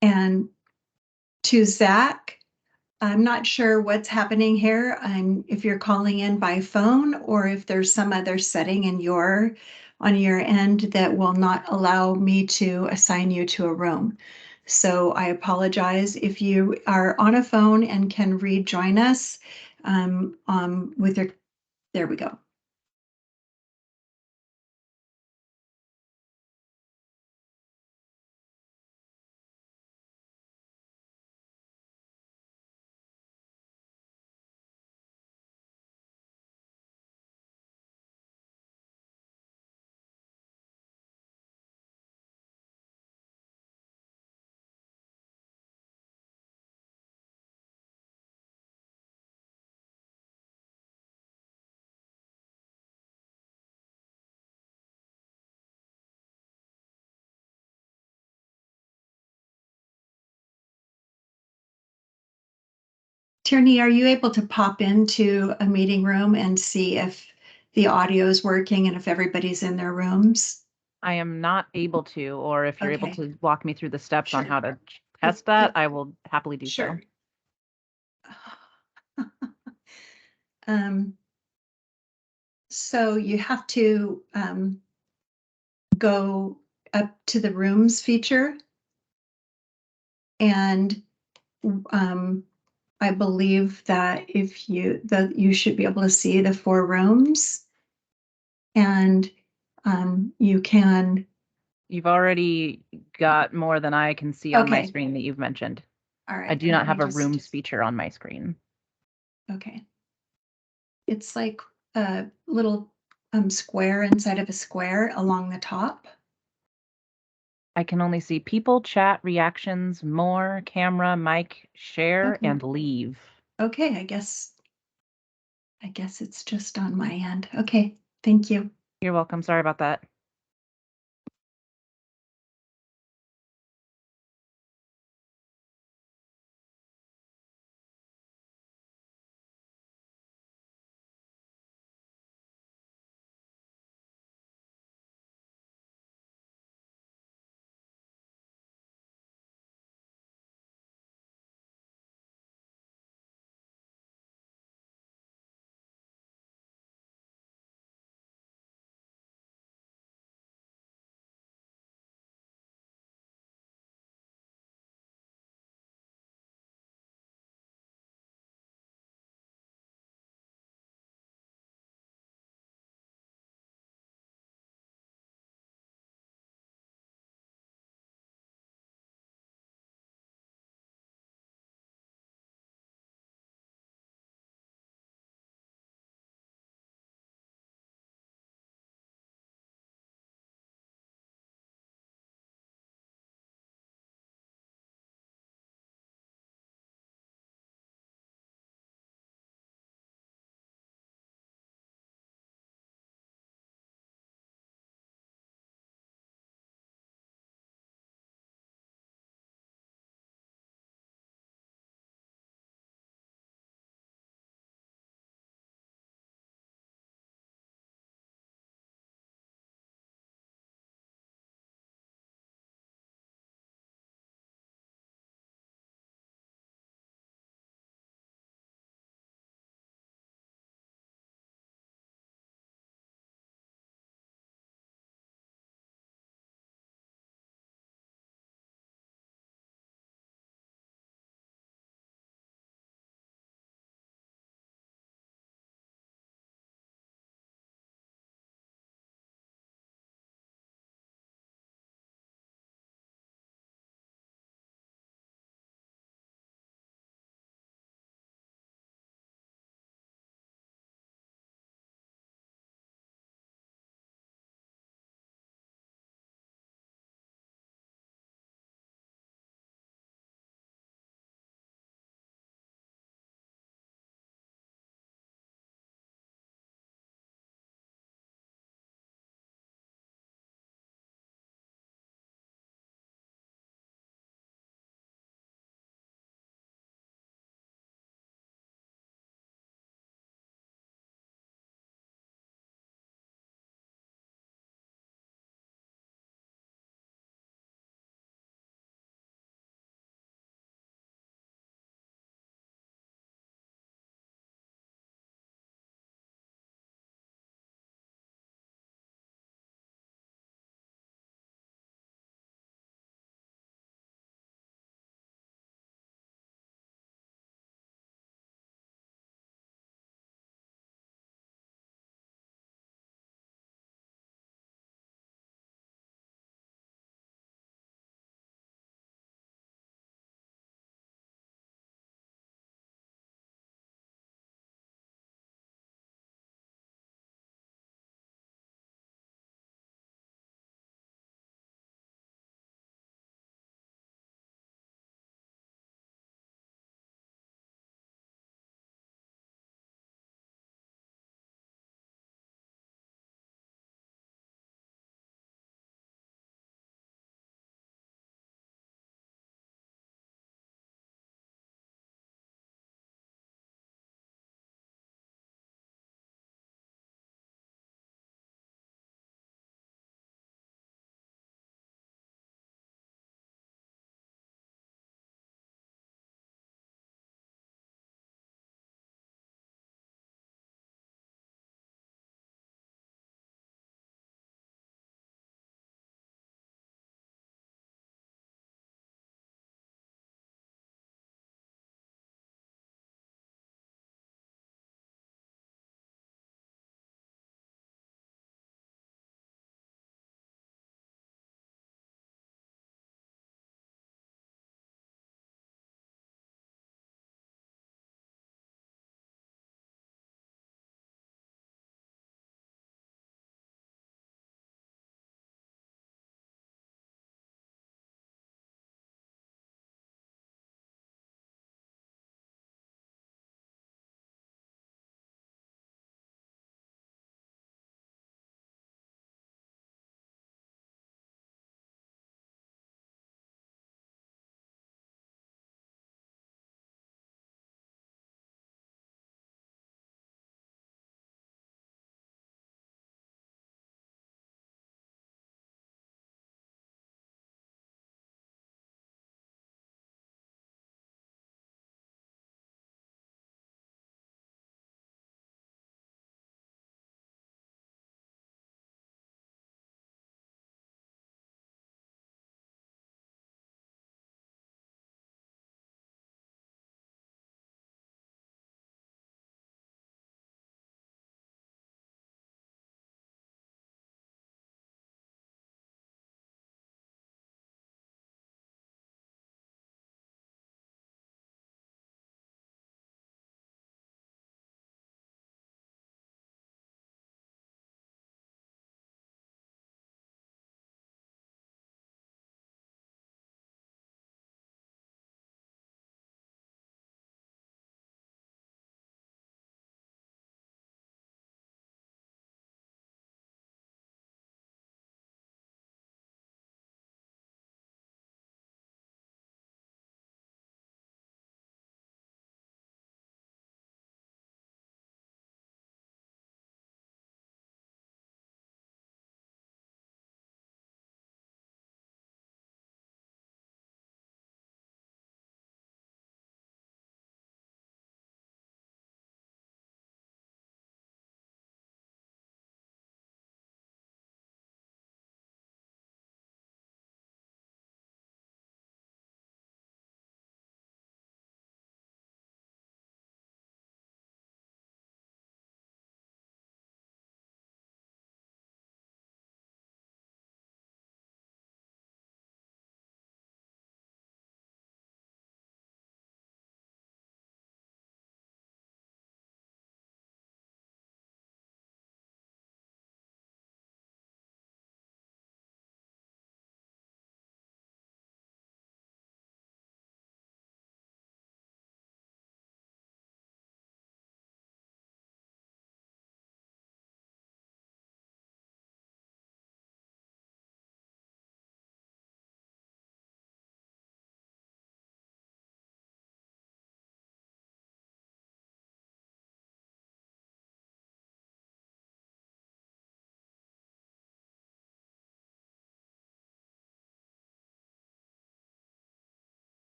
And to Zach, I'm not sure what's happening here. If you're calling in by phone or if there's some other setting on your end that will not allow me to assign you to a room. So I apologize if you are on a phone and can rejoin us there we go. Tierney, are you able to pop into a meeting room and see if the audio is working and if everybody's in their rooms? I am not able to, or if you're able Okay. to walk me through the steps on Sure. how to test that, I will happily do so. Sure. Um, so you have to go up to the rooms feature, and I believe that you should be able to see the 4 rooms, and you can. You've already got more than I can see on my Okay. screen that you've mentioned. All right. I do not let me have a just- rooms feature on my screen. Okay. It's like a little square inside of a square along the top. I can only see people, chat, reactions, more, camera, mic, share, Okay. and leave. Okay, I guess it's just on my end. Okay, thank you. You're welcome. Sorry about that.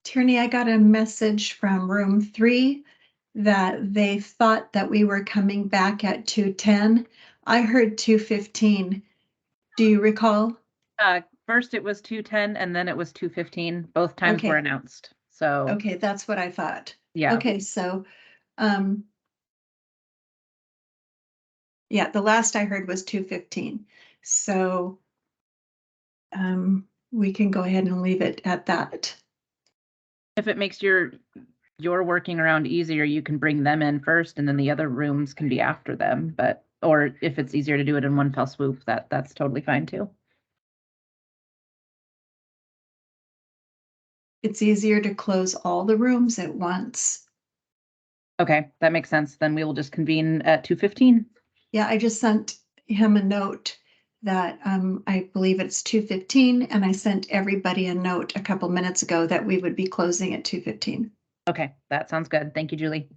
Tierney, I got a message from room 3 that they thought that we were coming back at 2:10. I heard 2:15. Do you recall? First it was 2:10 and then it was 2:15. Both times were Okay. announced. So Okay, that's what I thought. yeah. Okay, so, yeah, the last I heard was 2:15. So, we can go ahead and leave it at that. If it makes your working around easier, you can bring them in first and then the other rooms can be after them. But or if it's easier to do it in one fell swoop, that's totally fine too. It's easier to close all the rooms at once. Okay, that makes sense. Then we will just convene at 2:15. Yeah, I just sent him a note that I believe it's 2:15, and I sent everybody a note a couple minutes ago that we would be closing at 2:15. Okay, that sounds good. Thank you, Julie.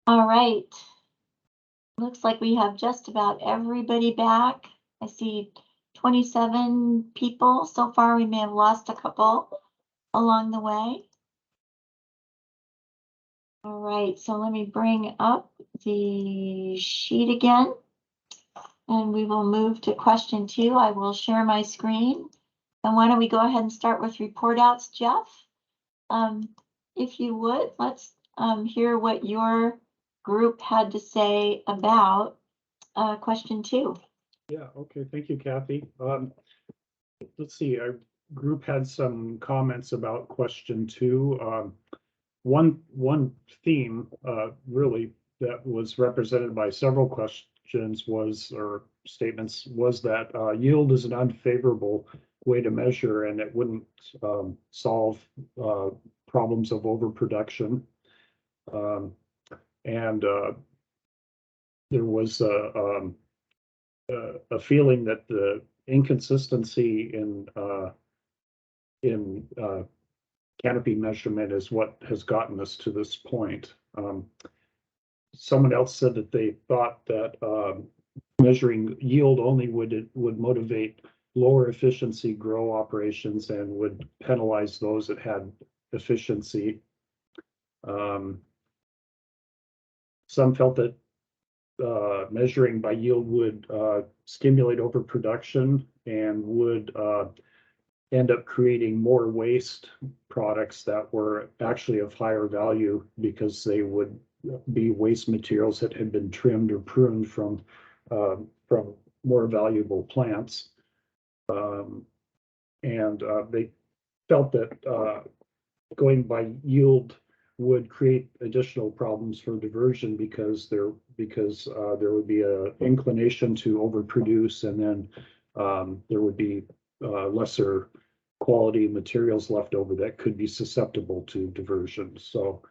All right. Looks like we have just about everybody back. I see 27 people so far. We may have lost a couple along the way. All right, so let me bring up the sheet again. And we will move to question 2. I will share my screen. And why don't we go ahead and start with report outs, Jeff? if you would, let's hear what your group had to say about question 2. Yeah, okay, thank you, Kathy. Let's see, our group had some comments about question 2. One theme, really, that was represented by several questions or statements was that yield is an unfavorable way to measure, and it wouldn't solve problems of overproduction. And there was a feeling that the inconsistency in canopy measurement is what has gotten us to this point. Someone else said that they thought that measuring yield only would motivate lower efficiency grow operations and would penalize those that had efficiency. Some felt that measuring by yield would stimulate overproduction and would end up creating more waste products that were actually of higher value because they would be waste materials that had been trimmed or pruned from more valuable plants. And they felt that going by yield would create additional problems for diversion because there would be an inclination to overproduce, and then there would be lesser quality materials left over that could be susceptible to diversion. So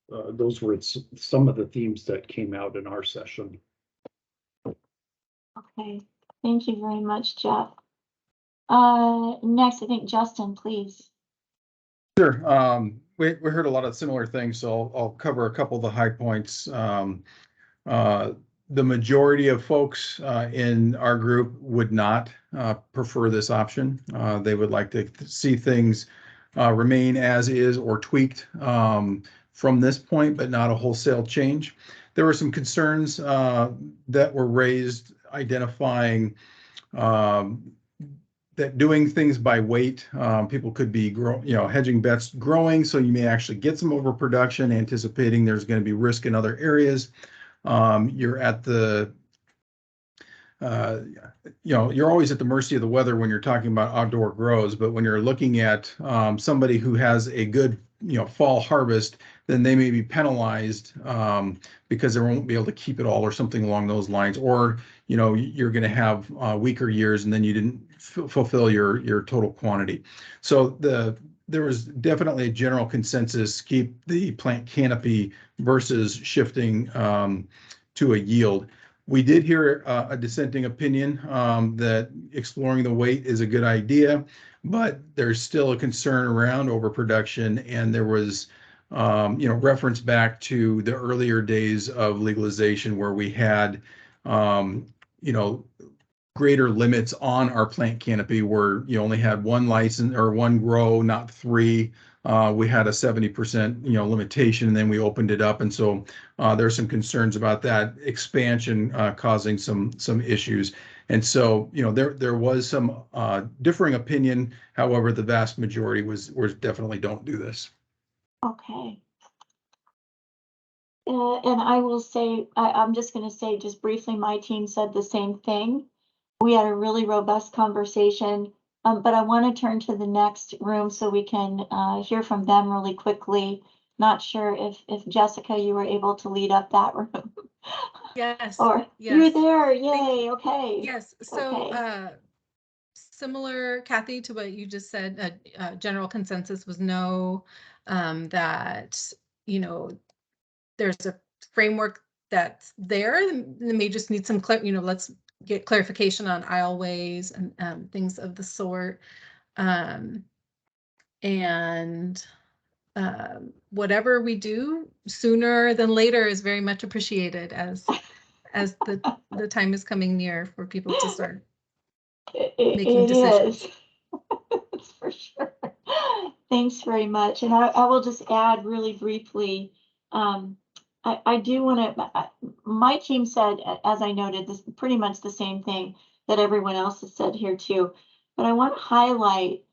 those were some of the themes that came out in our session. Okay, thank you very much, Jeff. Next, I think Justin, please. Sure. We heard a lot of similar things, so I'll cover a couple of the high points. The majority of folks in our group would not prefer this option. They would like to see things remain as is or tweaked from this point, but not a wholesale change. There were some concerns that were raised identifying that doing things by weight, people could be hedging bets growing, so you may actually get some overproduction, anticipating there's going to be risk in other areas. You're at the you're always at the mercy of the weather when you're talking about outdoor grows, but when you're looking at somebody who has a good fall harvest, then they may be penalized because they won't be able to keep it all or something along those lines, or you're going to have weaker years and then you didn't fulfill your total quantity. So there was definitely a general consensus, keep the plant canopy versus shifting to a yield. We did hear a dissenting opinion that exploring the weight is a good idea, but there's still a concern around overproduction, and there was reference back to the earlier days of legalization where we had greater limits on our plant canopy, where you only had one license or one grow, not 3. We had a 70% limitation, and then we opened it up, and so there's some concerns about that expansion causing some issues. And so there was some differing opinion. However, the vast majority was definitely don't do this. Okay. And I will say, I'm just going to say just briefly, my team said the same thing. We had a really robust conversation, but I want to turn to the next room so we can hear from them really quickly. Not sure if Jessica, you were able to lead up that room. Yes. Or yes. you're there, yay, okay. Yes, so Okay. Similar, Kathy, to what you just said, general consensus was no, that, there's a framework that's there, and they may just need some, let's get clarification on aisleways and things of the sort. Whatever we do sooner than later is very much appreciated as the time is coming near for people to start making decisions. It is. For sure. Thanks very much. And I will just add really briefly, I do want to, my team said, as I noted, this pretty much the same thing that everyone else has said here too, but I want to highlight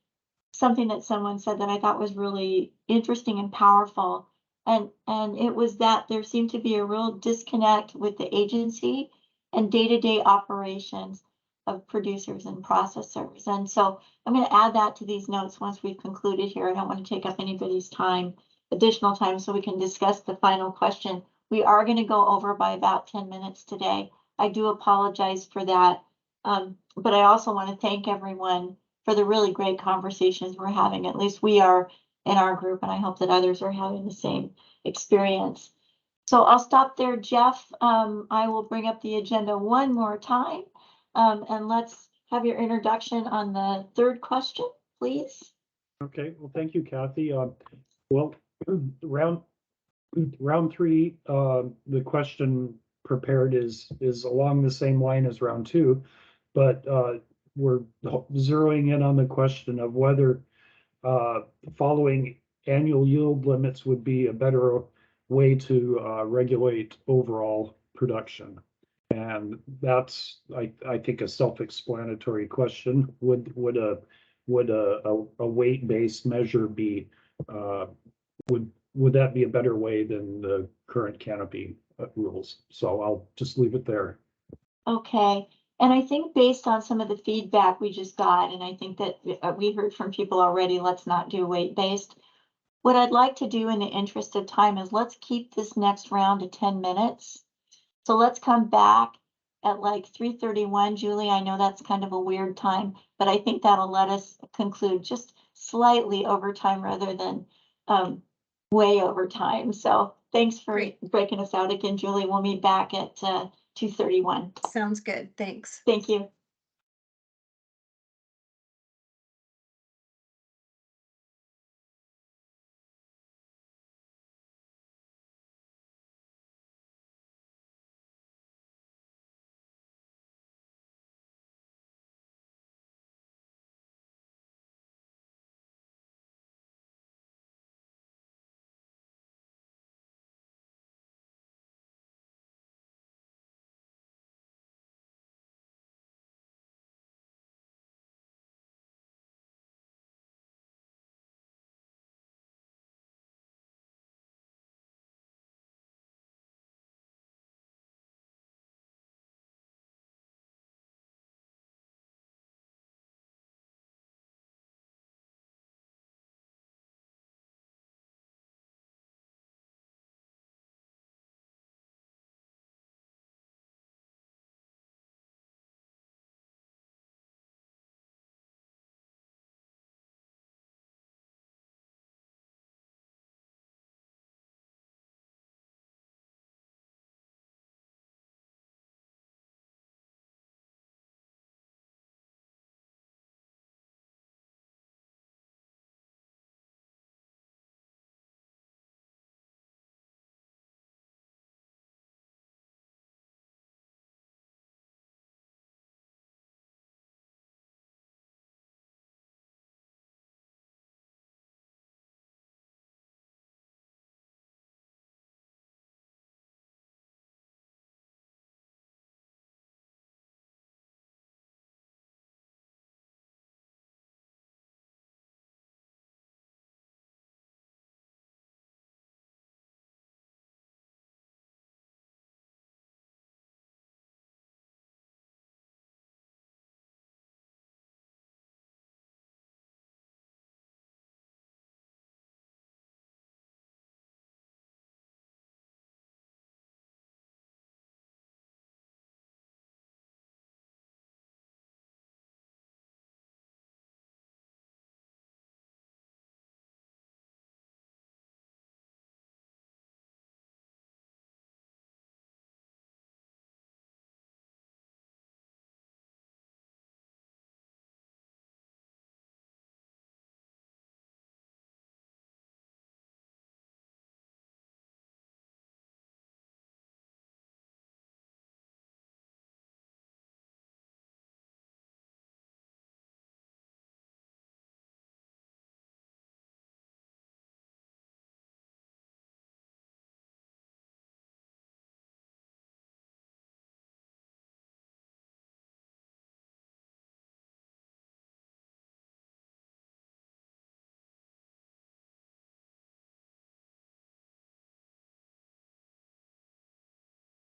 something that someone said that I thought was really interesting and powerful. And it was that there seemed to be a real disconnect with the agency and day-to-day operations of producers and processors. And so I'm going to add that to these notes once we've concluded here. I don't want to take up anybody's time, additional time, so we can discuss the final question. We are going to go over by about 10 minutes today. I do apologize for that. But I also want to thank everyone for the really great conversations we're having. At least we are in our group, and I hope that others are having the same experience. So I'll stop there, Jeff. I will bring up the agenda one more time. And let's have your introduction on the third question, please. Okay, well, thank you, Kathy. Well, round three, the question prepared is along the same line as round two, but we're zeroing in on the question of whether following annual yield limits would be a better way to regulate overall production. And that's, I think, a self-explanatory question. Would a weight-based measure be would that be a better way than the current Canopy rules? So I'll just leave it there. Okay. And I think based on some of the feedback we just got, and I think that we heard from people already, let's not do weight-based. What I'd like to do in the interest of time is let's keep this next round to 10 minutes. So let's come back at like 3:31. Julie, I know that's kind of a weird time, but I think that'll let us conclude just slightly over time rather than way over time. So thanks for breaking us out again, Julie. We'll meet back at 2:31. Sounds good. Thanks. Thank you.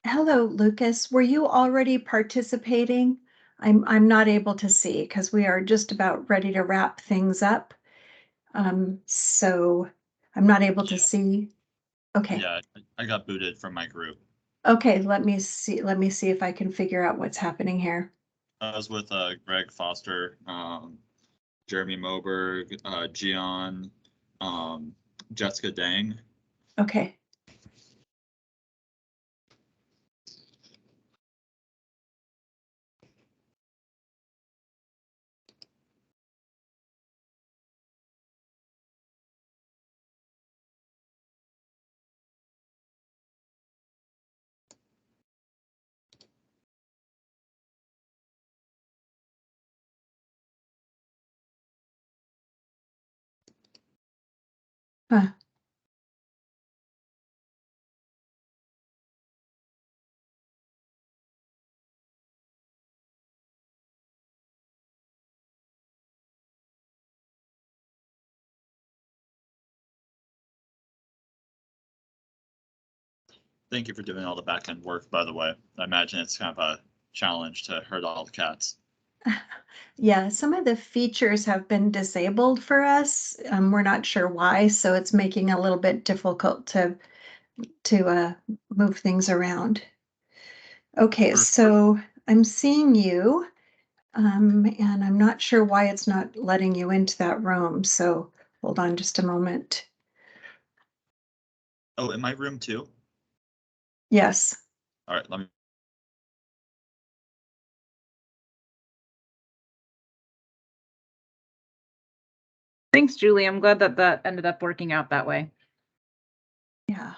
Hello, Lucas. Were you already participating? I'm not able to see because we are just about ready to wrap things up. So I'm not able to Yeah. see. Okay. Yeah, I got booted from my group. Okay, let me see. Let me see if I can figure out what's happening here. I was with Greg Foster, Jeremy Moberg, Gian, Jessica Dang. Okay. Huh. Thank you for doing all the back end work, by the way. I imagine it's kind of a challenge to herd all the cats. Yeah, some of the features have been disabled for us. We're not sure why, so it's making it a little bit difficult to move things around. Okay, so I'm seeing you, and I'm not sure why it's not letting you into that room. So hold on just a moment. Oh, in my room too? Yes. All right, let me. Thanks, Julie. I'm glad that that ended up working out that way. Yeah.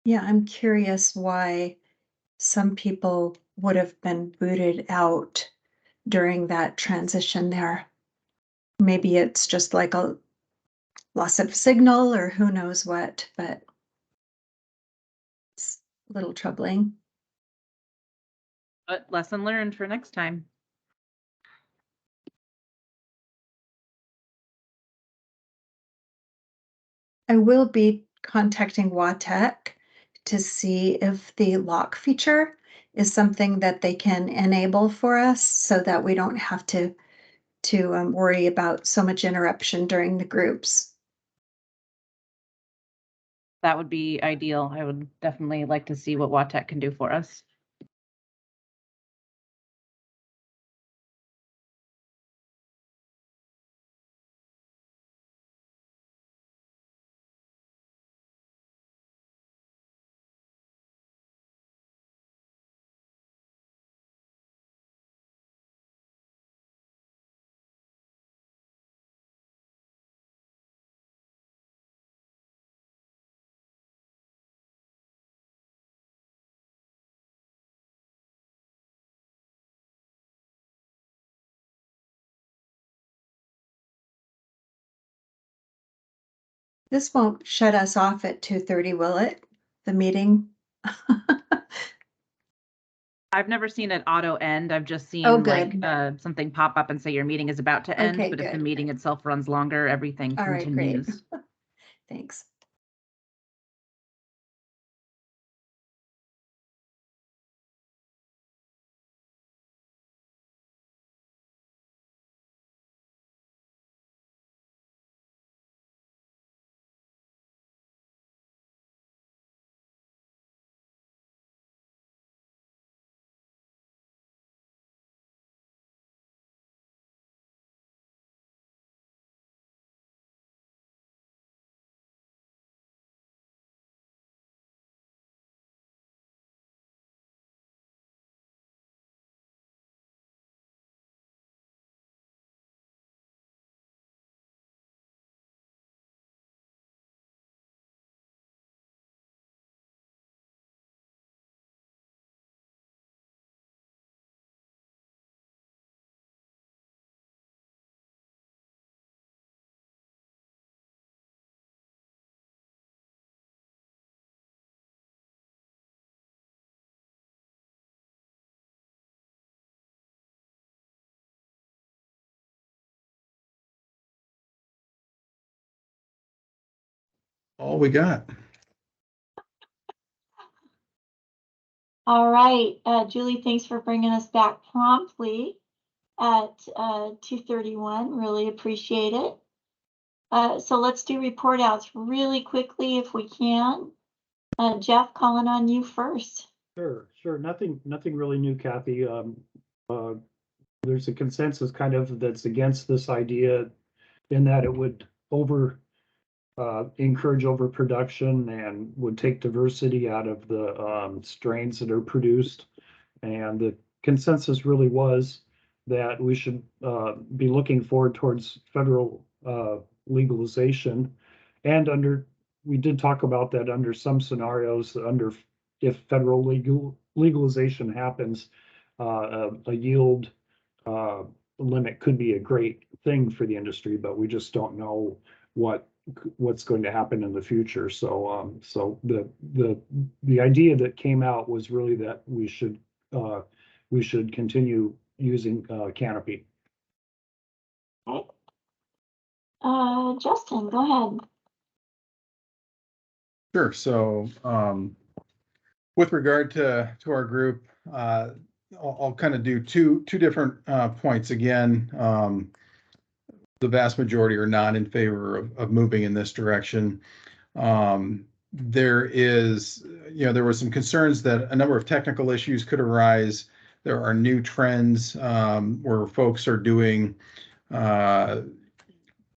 Yeah, I'm curious why some people would have been booted out during that transition there. Maybe it's just like a loss of signal or who knows what, but it's a little troubling. But lesson learned for next time. I will be contacting WATEC to see if the lock feature is something that they can enable for us so that we don't have to worry about so much interruption during the groups. That would be ideal. I would definitely like to see what WATEC can do for us. This won't shut us off at 2:30, will it? The meeting? I've never seen it auto end. I've just Oh, seen like good. something pop up and say your meeting is about to end. Okay, But if the good. meeting itself runs longer, everything All right, great. continues. Thanks. All we got. All right, Julie, thanks for bringing us back promptly at 2:31. Really appreciate it. So let's do report outs really quickly if we can. Jeff, calling on you first. Sure. Nothing really new, Kathy. There's a consensus kind of that's against this idea in that it would encourage overproduction and would take diversity out of the strains that are produced. And the consensus really was that we should be looking forward towards federal legalization. And we did talk about that under some scenarios, if federal legalization happens, a yield limit could be a great thing for the industry, but we just don't know what's going to happen in the future. So the idea that came out was really that we should continue using Canopy. Okay. Justin, go ahead. Sure. So with regard to our group, I'll kind of do two different points. Again, the vast majority are not in favor of moving in this direction. There were some concerns that a number of technical issues could arise. There are new trends where folks are doing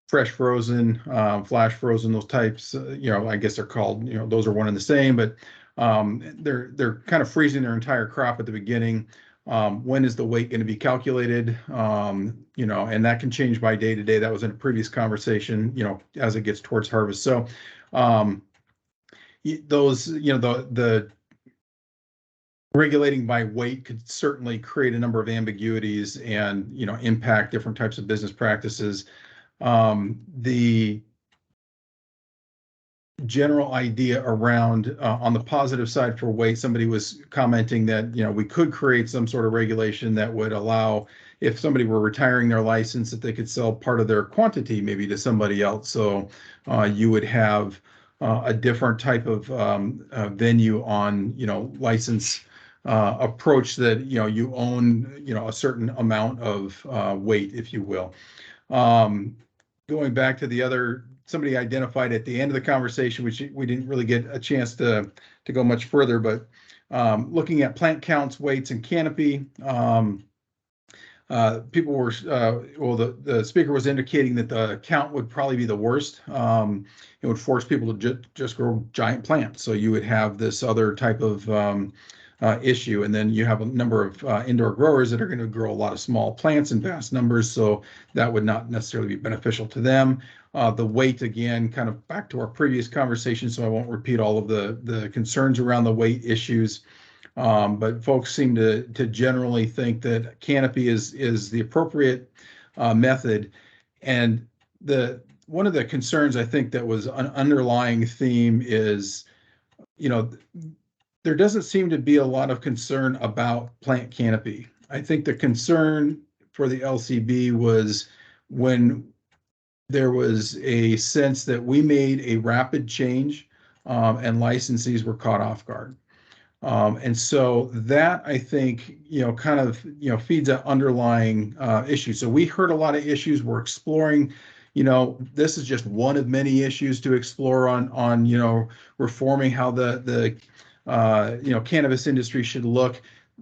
fresh frozen, flash frozen, those types. I guess they're called. Those are one and the same, but they're kind of freezing their entire crop at the beginning. When is the weight going to be calculated? And that can change by day to day. That was in a previous conversation, as it gets towards harvest. So the regulating by weight could certainly create a number of ambiguities and, impact different types of business practices. The general idea around on the positive side for weight, somebody was commenting that we could create some sort of regulation that would allow, if somebody were retiring their license, that they could sell part of their quantity maybe to somebody else. So you would have a different type of venue on license approach that you own a certain amount of weight, if you will. Going back to the other, somebody identified at the end of the conversation, which we didn't really get a chance to go much further, but looking at plant counts, weights, and canopy, people were, the speaker was indicating that the count would probably be the worst. It would force people to just grow giant plants. So you would have this other type of issue. And then you have a number of indoor growers that are going to grow a lot of small plants in vast numbers. So that would not necessarily be beneficial to them. The weight, again, kind of back to our previous conversation, so I won't repeat all of the concerns around the weight issues. But folks seem to generally think that canopy is the appropriate method. And one of the concerns I think that was an underlying theme is, there doesn't seem to be a lot of concern about plant canopy. I think the concern for the LCB was when there was a sense that we made a rapid change and licensees were caught off guard. And so that, I think, kind of, feeds an underlying issue. So we heard a lot of issues. We're exploring, this is just one of many issues to explore on reforming how the cannabis industry should look.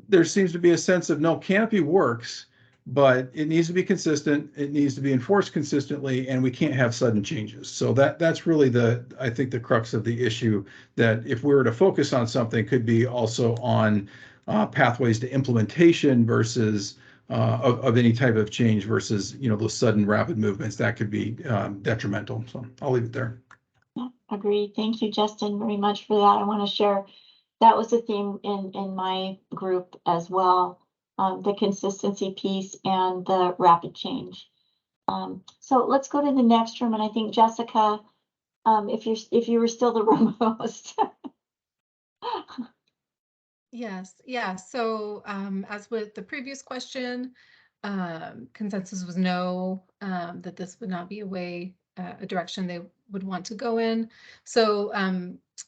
There seems to be a sense of, no, canopy works, but it needs to be consistent. It needs to be enforced consistently, and we can't have sudden changes. So that's really I think the crux of the issue, that if we were to focus on something, could be also on pathways to implementation versus of any type of change versus, those sudden rapid movements that could be detrimental. So I'll leave it there. Yeah, agreed. Thank you, Justin, very much for that. I want to share that was a theme in my group as well, the consistency piece and the rapid change. So let's go to the next room, and I think Jessica, if you were still the room host. Yes, yeah. So as with the previous question, consensus was no, that this would not be a way a direction they would want to go in. So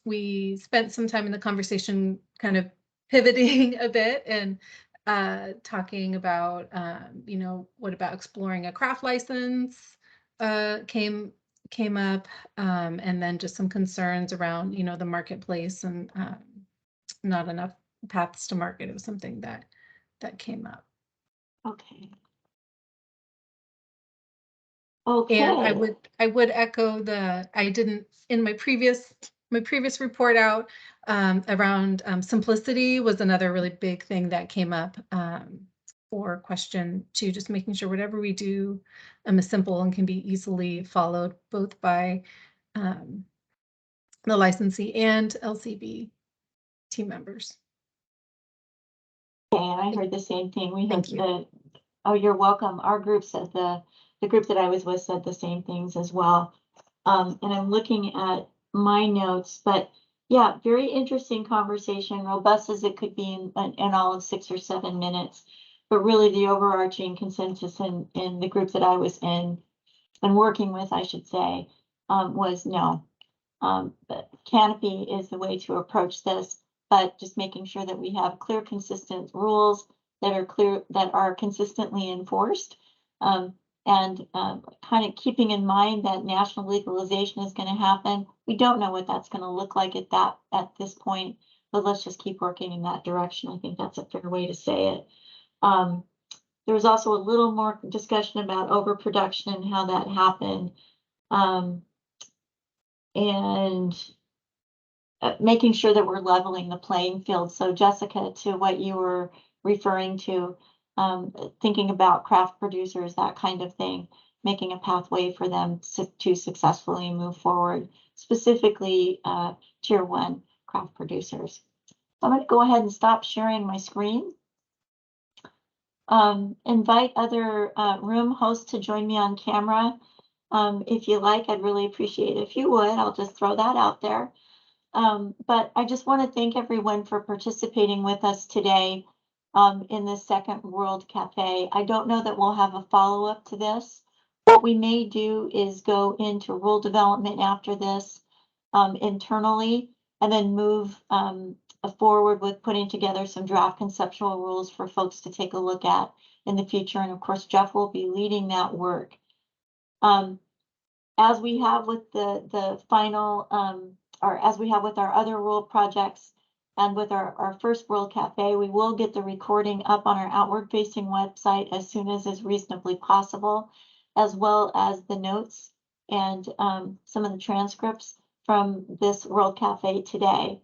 we spent some time in the conversation kind of pivoting a bit and talking about, you know, what about exploring a craft license came up, and then just some concerns around, you know, the marketplace and not enough paths to market. It was something that came up. Okay. Okay. And I would echo I didn't in my previous report out around simplicity was another really big thing that came up for question 2, just making sure whatever we do is simple and can be easily followed both by the licensee and LCB team members. Okay, I heard the same thing. We Thank had you. oh, you're welcome. Our group said the group that I was with said the same things as well. And I'm looking at my notes, but yeah, very interesting conversation, robust as it could be in all of 6 or 7 minutes. But really the overarching consensus in the group that I was in and working with, I should say, was no. But Canopy is the way to approach this, but just making sure that we have clear, consistent rules that are clear, that are consistently enforced. And kind of keeping in mind that national legalization is going to happen. We don't know what that's going to look like at this point, but let's just keep working in that direction. I think that's a fair way to say it. There was also a little more discussion about overproduction and how that happened. And making sure that we're leveling the playing field. So Jessica, to what you were referring to, thinking about craft producers, that kind of thing, making a pathway for them to successfully move forward, specifically tier 1 craft producers. So I'm going to go ahead and stop sharing my screen. Invite other room hosts to join me on camera. If you like, I'd really appreciate it if you would. I'll just throw that out there. But I just want to thank everyone for participating with us today in this Second World Cafe. I don't know that we'll have a follow-up to this. What we may do is go into rule development after this internally, and then move forward with putting together some draft conceptual rules for folks to take a look at in the future. And of course, Jeff will be leading that work. As we have with the final or as we have with our other rule projects and with our first World Cafe, we will get the recording up on our outward facing website as soon as is reasonably possible, as well as the notes and some of the transcripts from this World Cafe today.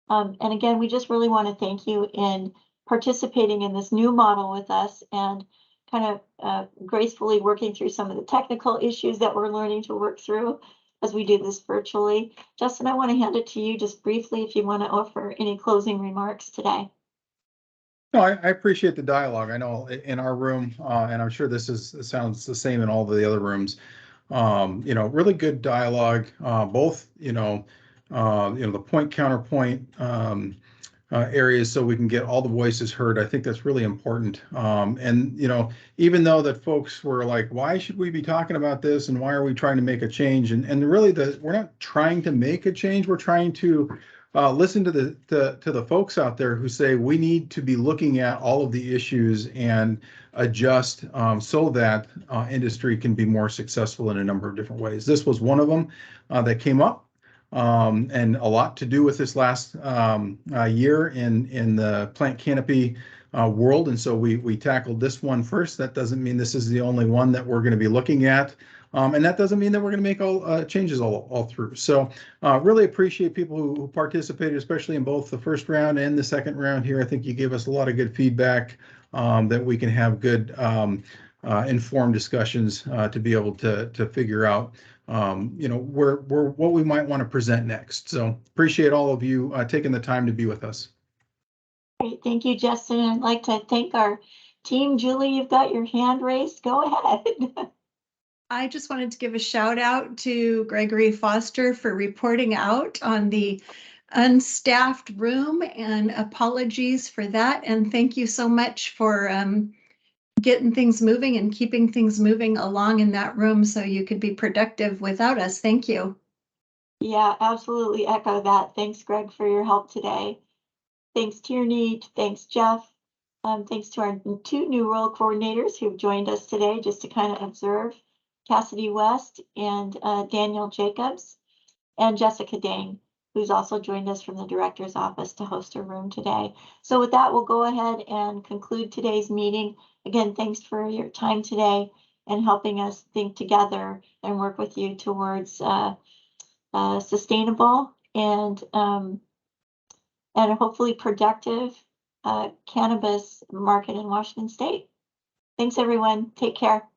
And again, we just really want to thank you in participating in this new model with us and kind of gracefully working through some of the technical issues that we're learning to work through as we do this virtually. Justin, I want to hand it to you just briefly if you want to offer any closing remarks today. No, I appreciate the dialogue. I know in our room, and I'm sure this sounds the same in all the other rooms. You know, really good dialogue, both, the point counterpoint areas, so we can get all the voices heard. I think that's really important. And, even though that folks were like, why should we be talking about this? And why are we trying to make a change? And really we're not trying to make a change. We're trying to listen to the folks out there who say we need to be looking at all of the issues and adjust so that industry can be more successful in a number of different ways. This was one of them that came up, and a lot to do with this last year in the plant canopy world. And so we tackled this one first. That doesn't mean this is the only one that we're going to be looking at. And that doesn't mean that we're going to make all changes all through. So really appreciate people who participated, especially in both the first round and the second round here. I think you gave us a lot of good feedback that we can have good informed discussions to be able to figure out what we might want to present next. So appreciate all of you taking the time to be with us. Great, thank you, Justin. I'd like to thank our team. Julie, you've got your hand raised. Go ahead. I just wanted to give a shout out to Gregory Foster for reporting out on the unstaffed room, and apologies for that. And thank you so much for getting things moving and keeping things moving along in that room so you could be productive without us. Thank you. Yeah, absolutely echo that. Thanks, Greg, for your help today. Thanks, Tierney. Thanks, Jeff. Thanks to our 2 new role coordinators who've joined us today just to kind of observe, Cassidy West and Daniel Jacobs, and Jessica Dang, who's also joined us from the director's office to host a room today. So with that, we'll go ahead and conclude today's meeting. Again, thanks for your time today and helping us think together and work with you towards sustainable and hopefully productive cannabis market in Washington State. Thanks, everyone. Take care.